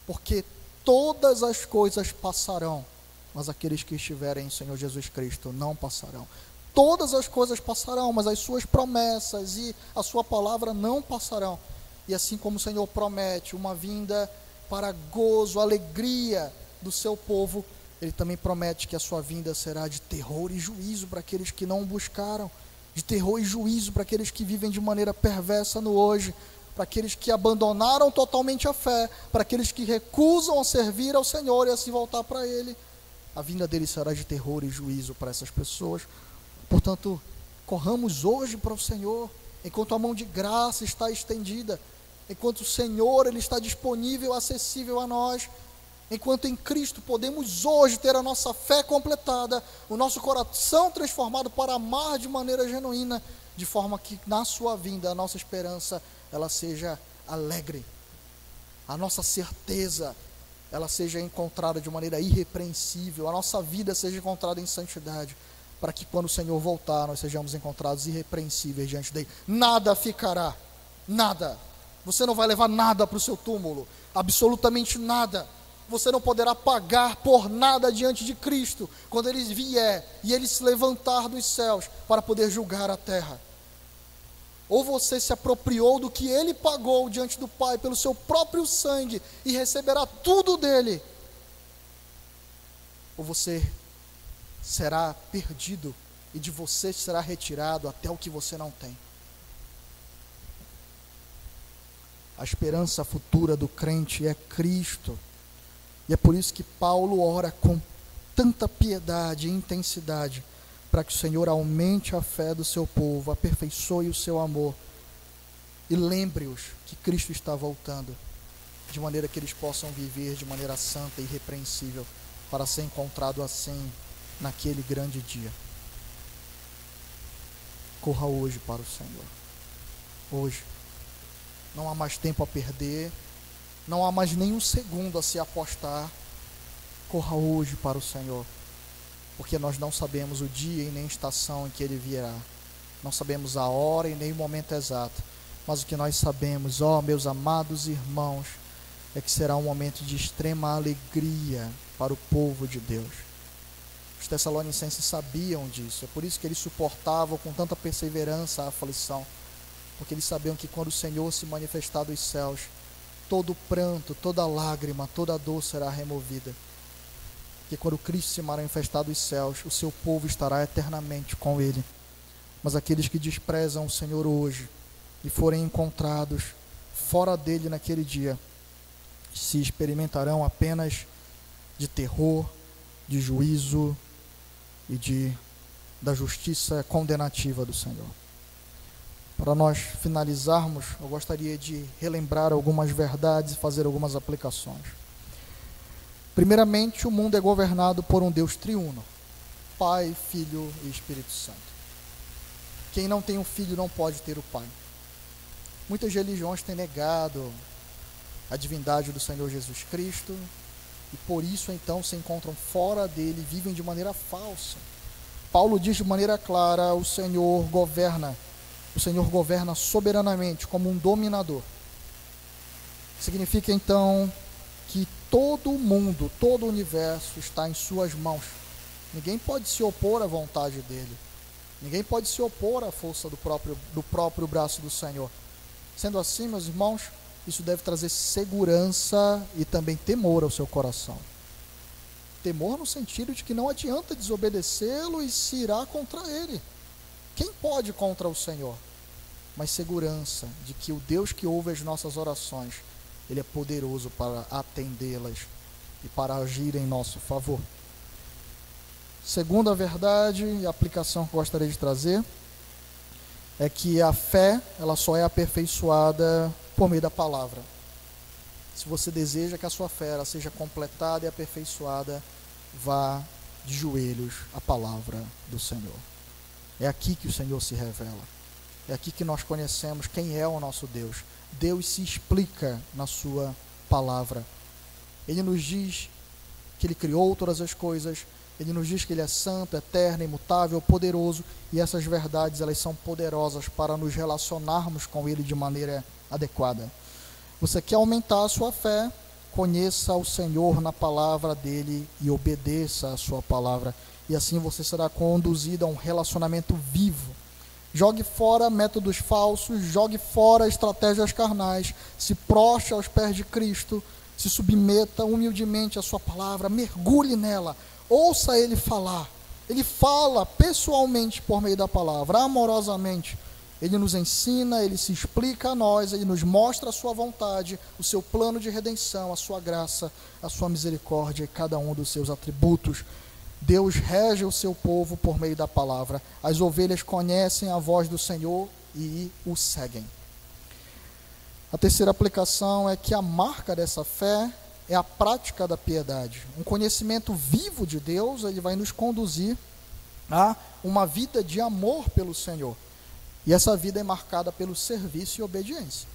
Porque todas as coisas passarão, mas aqueles que estiverem em Senhor Jesus Cristo não passarão. Todas as coisas passarão, mas as suas promessas e a sua palavra não passarão. E assim como o Senhor promete uma vinda para gozo, alegria do seu povo, Ele também promete que a sua vinda será de terror e juízo para aqueles que não o buscaram, de terror e juízo para aqueles que vivem de maneira perversa no hoje, para aqueles que abandonaram totalmente a fé, para aqueles que recusam a servir ao Senhor e a se voltar para Ele. A vinda dele será de terror e juízo para essas pessoas. Portanto, corramos hoje para o Senhor, enquanto a mão de graça está estendida, enquanto o Senhor ele está disponível, acessível a nós, enquanto em Cristo podemos hoje ter a nossa fé completada, o nosso coração transformado para amar de maneira genuína, de forma que na sua vinda a nossa esperança ela seja alegre, a nossa certeza ela seja encontrada de maneira irrepreensível, a nossa vida seja encontrada em santidade, para que quando o Senhor voltar, nós sejamos encontrados irrepreensíveis diante dele. Nada ficará, nada. Você não vai levar nada para o seu túmulo, absolutamente nada. Você não poderá pagar por nada diante de Cristo, quando Ele vier e Ele se levantar dos céus para poder julgar a terra. Ou você se apropriou do que Ele pagou diante do Pai pelo seu próprio sangue e receberá tudo dele, ou você será perdido e de você será retirado até o que você não tem. A esperança futura do crente é Cristo. E é por isso que Paulo ora com tanta piedade e intensidade, para que o Senhor aumente a fé do seu povo, aperfeiçoe o seu amor, e lembre-os que Cristo está voltando, de maneira que eles possam viver de maneira santa e irrepreensível, para ser encontrado assim, naquele grande dia. Corra hoje para o Senhor, hoje. Não há mais tempo a perder, não há mais nenhum segundo a se apostar. Corra hoje para o Senhor, porque nós não sabemos o dia e nem a estação em que Ele virá, não sabemos a hora e nem o momento exato, mas o que nós sabemos, ó meus amados irmãos, é que será um momento de extrema alegria para o povo de Deus. Os Tessalonicenses sabiam disso, é por isso que eles suportavam com tanta perseverança a aflição, porque eles sabiam que quando o Senhor se manifestar dos céus, todo pranto, toda lágrima, toda dor será removida. Porque quando Cristo se manifestar dos céus, o seu povo estará eternamente com Ele. Mas aqueles que desprezam o Senhor hoje e forem encontrados fora dele naquele dia, se experimentarão apenas de terror, de juízo e da justiça condenativa do Senhor. Para nós finalizarmos, eu gostaria de relembrar algumas verdades e fazer algumas aplicações. Primeiramente, o mundo é governado por um Deus triuno, Pai, Filho e Espírito Santo. Quem não tem um filho não pode ter o Pai. Muitas religiões têm negado a divindade do Senhor Jesus Cristo e por isso então se encontram fora dele e vivem de maneira falsa. Paulo diz de maneira clara: o Senhor governa soberanamente como um dominador. Significa então que todo o mundo, todo o universo está em suas mãos. Ninguém pode se opor à vontade dele. Ninguém pode se opor à força do próprio braço do Senhor. Sendo assim, meus irmãos, isso deve trazer segurança e também temor ao seu coração. Temor no sentido de que não adianta desobedecê-lo e se irá contra ele. Quem pode contra o Senhor? Mas segurança de que o Deus que ouve as nossas orações, Ele é poderoso para atendê-las e para agir em nosso favor. Segunda verdade e aplicação que eu gostaria de trazer é que a fé, ela só é aperfeiçoada por meio da palavra. Se você deseja que a sua fé ela seja completada e aperfeiçoada, vá de joelhos à palavra do Senhor. É aqui que o Senhor se revela. É aqui que nós conhecemos quem é o nosso Deus. Deus se explica na sua palavra. Ele nos diz que Ele criou todas as coisas. Ele nos diz que Ele é santo, eterno, imutável, poderoso. E essas verdades, elas são poderosas para nos relacionarmos com Ele de maneira adequada. Você quer aumentar a sua fé? Conheça o Senhor na palavra dEle e obedeça a sua palavra. E assim você será conduzido a um relacionamento vivo. Jogue fora métodos falsos, jogue fora estratégias carnais, se prostre aos pés de Cristo, se submeta humildemente à sua palavra, mergulhe nela, ouça Ele falar. Ele fala pessoalmente por meio da palavra, amorosamente, Ele nos ensina, ele se explica a nós, ele nos mostra a sua vontade, o seu plano de redenção, a sua graça, a sua misericórdia e cada um dos seus atributos. Deus rege o seu povo por meio da palavra. As ovelhas conhecem a voz do Senhor e o seguem. A terceira aplicação é que a marca dessa fé é a prática da piedade. Um conhecimento vivo de Deus, ele vai nos conduzir a uma vida de amor pelo Senhor. E essa vida é marcada pelo serviço e obediência.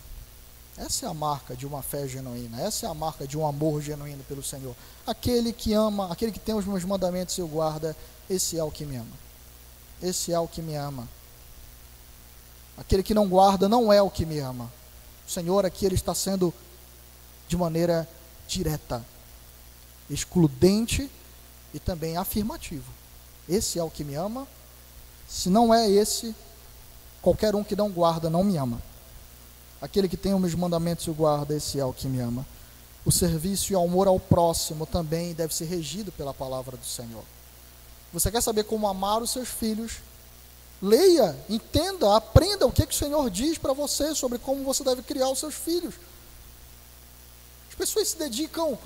Essa é a marca de uma fé genuína. Essa é a marca de um amor genuíno pelo Senhor. Aquele que ama, aquele que tem os meus mandamentos e o guarda, esse é o que me ama. Esse é o que me ama. Aquele que não guarda não é o que me ama. O Senhor aqui, ele está sendo de maneira direta, excludente e também afirmativo. Esse é o que me ama. Se não é esse, qualquer um que não guarda não me ama. Aquele que tem os meus mandamentos e o guarda, esse é o que me ama. O serviço e o amor ao próximo também deve ser regido pela palavra do Senhor. Você quer saber como amar os seus filhos? Leia, entenda, aprenda o que o Senhor diz para você sobre como você deve criar os seus filhos. As pessoas se dedicam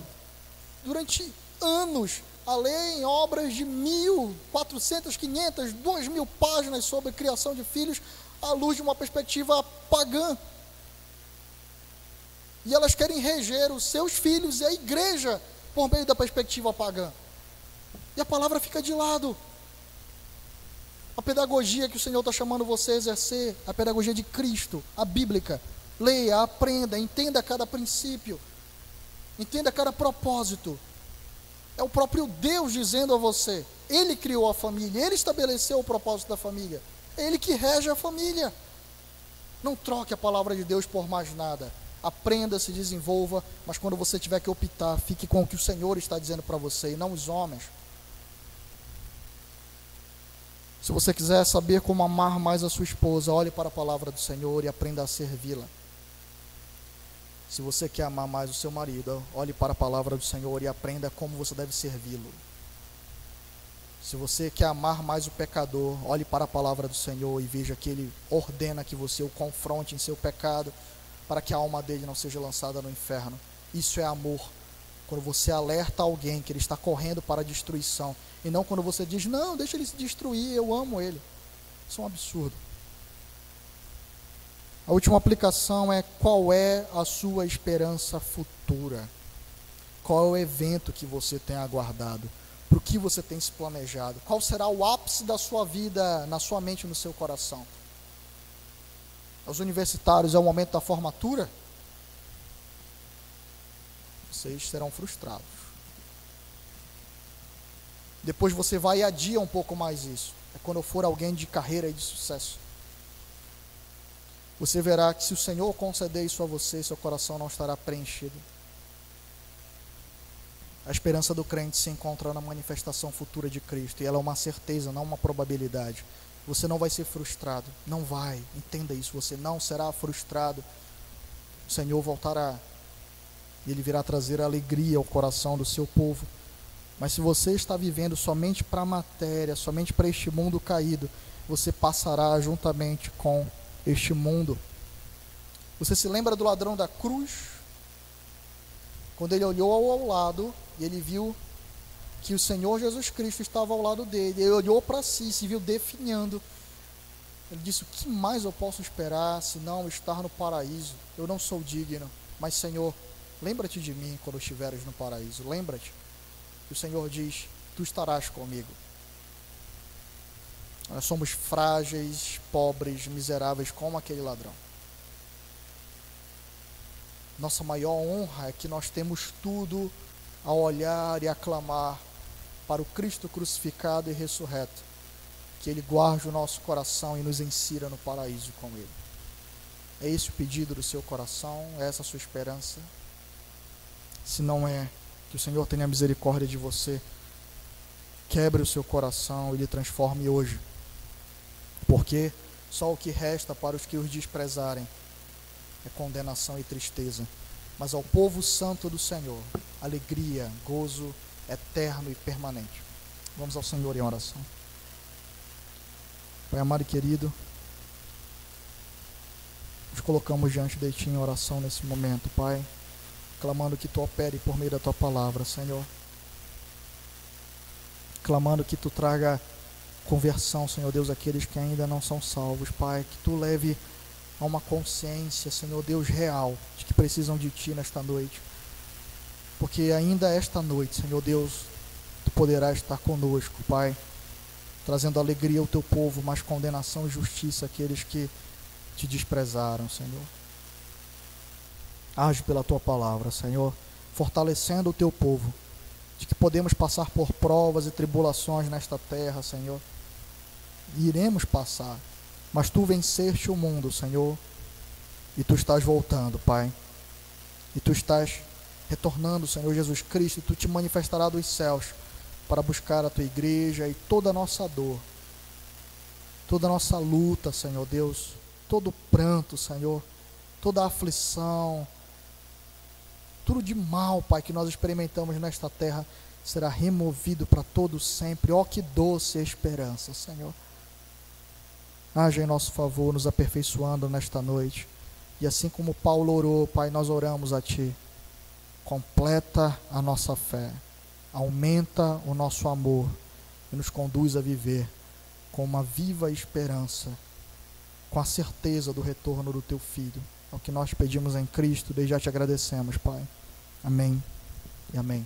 durante anos a ler em obras de 1.400, 500, 2.000 páginas sobre criação de filhos à luz de uma perspectiva pagã. E elas querem reger os seus filhos e a igreja por meio da perspectiva pagã. E a palavra fica de lado. A pedagogia que o Senhor está chamando você a exercer, a pedagogia de Cristo, a bíblica. Leia, aprenda, entenda cada princípio, entenda cada propósito. É o próprio Deus dizendo a você. Ele criou a família, Ele estabeleceu o propósito da família. É Ele que rege a família. Não troque a palavra de Deus por mais nada. Aprenda, se desenvolva, mas quando você tiver que optar, fique com o que o Senhor está dizendo para você e não os homens. Se você quiser saber como amar mais a sua esposa, olhe para a palavra do Senhor e aprenda a servi-la. Se você quer amar mais o seu marido, olhe para a palavra do Senhor e aprenda como você deve servi-lo. Se você quer amar mais o pecador, olhe para a palavra do Senhor e veja que Ele ordena que você o confronte em seu pecado, para que a alma dele não seja lançada no inferno. Isso é amor. Quando você alerta alguém que ele está correndo para a destruição, e não quando você diz, não, deixa ele se destruir, eu amo ele. Isso é um absurdo. A última aplicação é: qual é a sua esperança futura? Qual é o evento que você tem aguardado? Para o que você tem se planejado? Qual será o ápice da sua vida, na sua mente e no seu coração? Os universitários, é o momento da formatura? Vocês serão frustrados. Depois você vai e adia um pouco mais isso. É quando eu for alguém de carreira e de sucesso. Você verá que se o Senhor conceder isso a você, seu coração não estará preenchido. A esperança do crente se encontra na manifestação futura de Cristo. E ela é uma certeza, não uma probabilidade. Você não vai ser frustrado. Não vai. Entenda isso. Você não será frustrado. O Senhor voltará. E Ele virá trazer alegria ao coração do seu povo. Mas se você está vivendo somente para a matéria, somente para este mundo caído, você passará juntamente com este mundo. Você se lembra do ladrão da cruz? Quando ele olhou ao lado e ele viu que o Senhor Jesus Cristo estava ao lado dele, ele olhou para si, se viu definhando. Ele disse: o que mais eu posso esperar se não estar no paraíso? Eu não sou digno, mas Senhor, lembra-te de mim quando estiveres no paraíso. Lembra-te. E o Senhor diz: tu estarás comigo. Nós somos frágeis, pobres, miseráveis como aquele ladrão. Nossa maior honra é que nós temos tudo a olhar e a clamar para o Cristo crucificado e ressurreto, que Ele guarde o nosso coração e nos insira no paraíso com Ele. É esse o pedido do seu coração? É essa a sua esperança? Se não é, que o Senhor tenha misericórdia de você, quebre o seu coração e lhe transforme hoje, porque só o que resta para os que os desprezarem é condenação e tristeza, mas ao povo santo do Senhor, alegria, gozo eterno e permanente. Vamos ao Senhor em oração. Pai amado e querido, Nos colocamos diante de Ti em oração nesse momento, Pai, clamando que Tu opere por meio da Tua palavra, Senhor. Clamando que Tu traga conversão, Senhor Deus, àqueles que ainda não são salvos, Pai. Que Tu leve a uma consciência, Senhor Deus, real, de que precisam de Ti nesta noite. Porque ainda esta noite, Senhor Deus, Tu poderás estar conosco, Pai, trazendo alegria ao Teu povo, mas condenação e justiça àqueles que Te desprezaram, Senhor. Age pela Tua palavra, Senhor, fortalecendo o Teu povo, de que podemos passar por provas e tribulações nesta terra, Senhor. E iremos passar, mas Tu venceste o mundo, Senhor, e Tu estás voltando, Pai. E Tu estás retornando, Senhor Jesus Cristo, e Tu te manifestarás dos céus para buscar a Tua igreja, e toda a nossa dor, toda a nossa luta, Senhor Deus, todo pranto, Senhor, toda a aflição, tudo de mal, Pai, que nós experimentamos nesta terra, será removido para todo sempre. Ó, que doce esperança, Senhor. Haja em nosso favor, nos aperfeiçoando nesta noite. E assim como Paulo orou, Pai, nós oramos a Ti. Completa a nossa fé, aumenta o nosso amor e nos conduz a viver com uma viva esperança, com a certeza do retorno do Teu Filho. É o que nós pedimos em Cristo, desde já Te agradecemos, Pai. Amém e amém.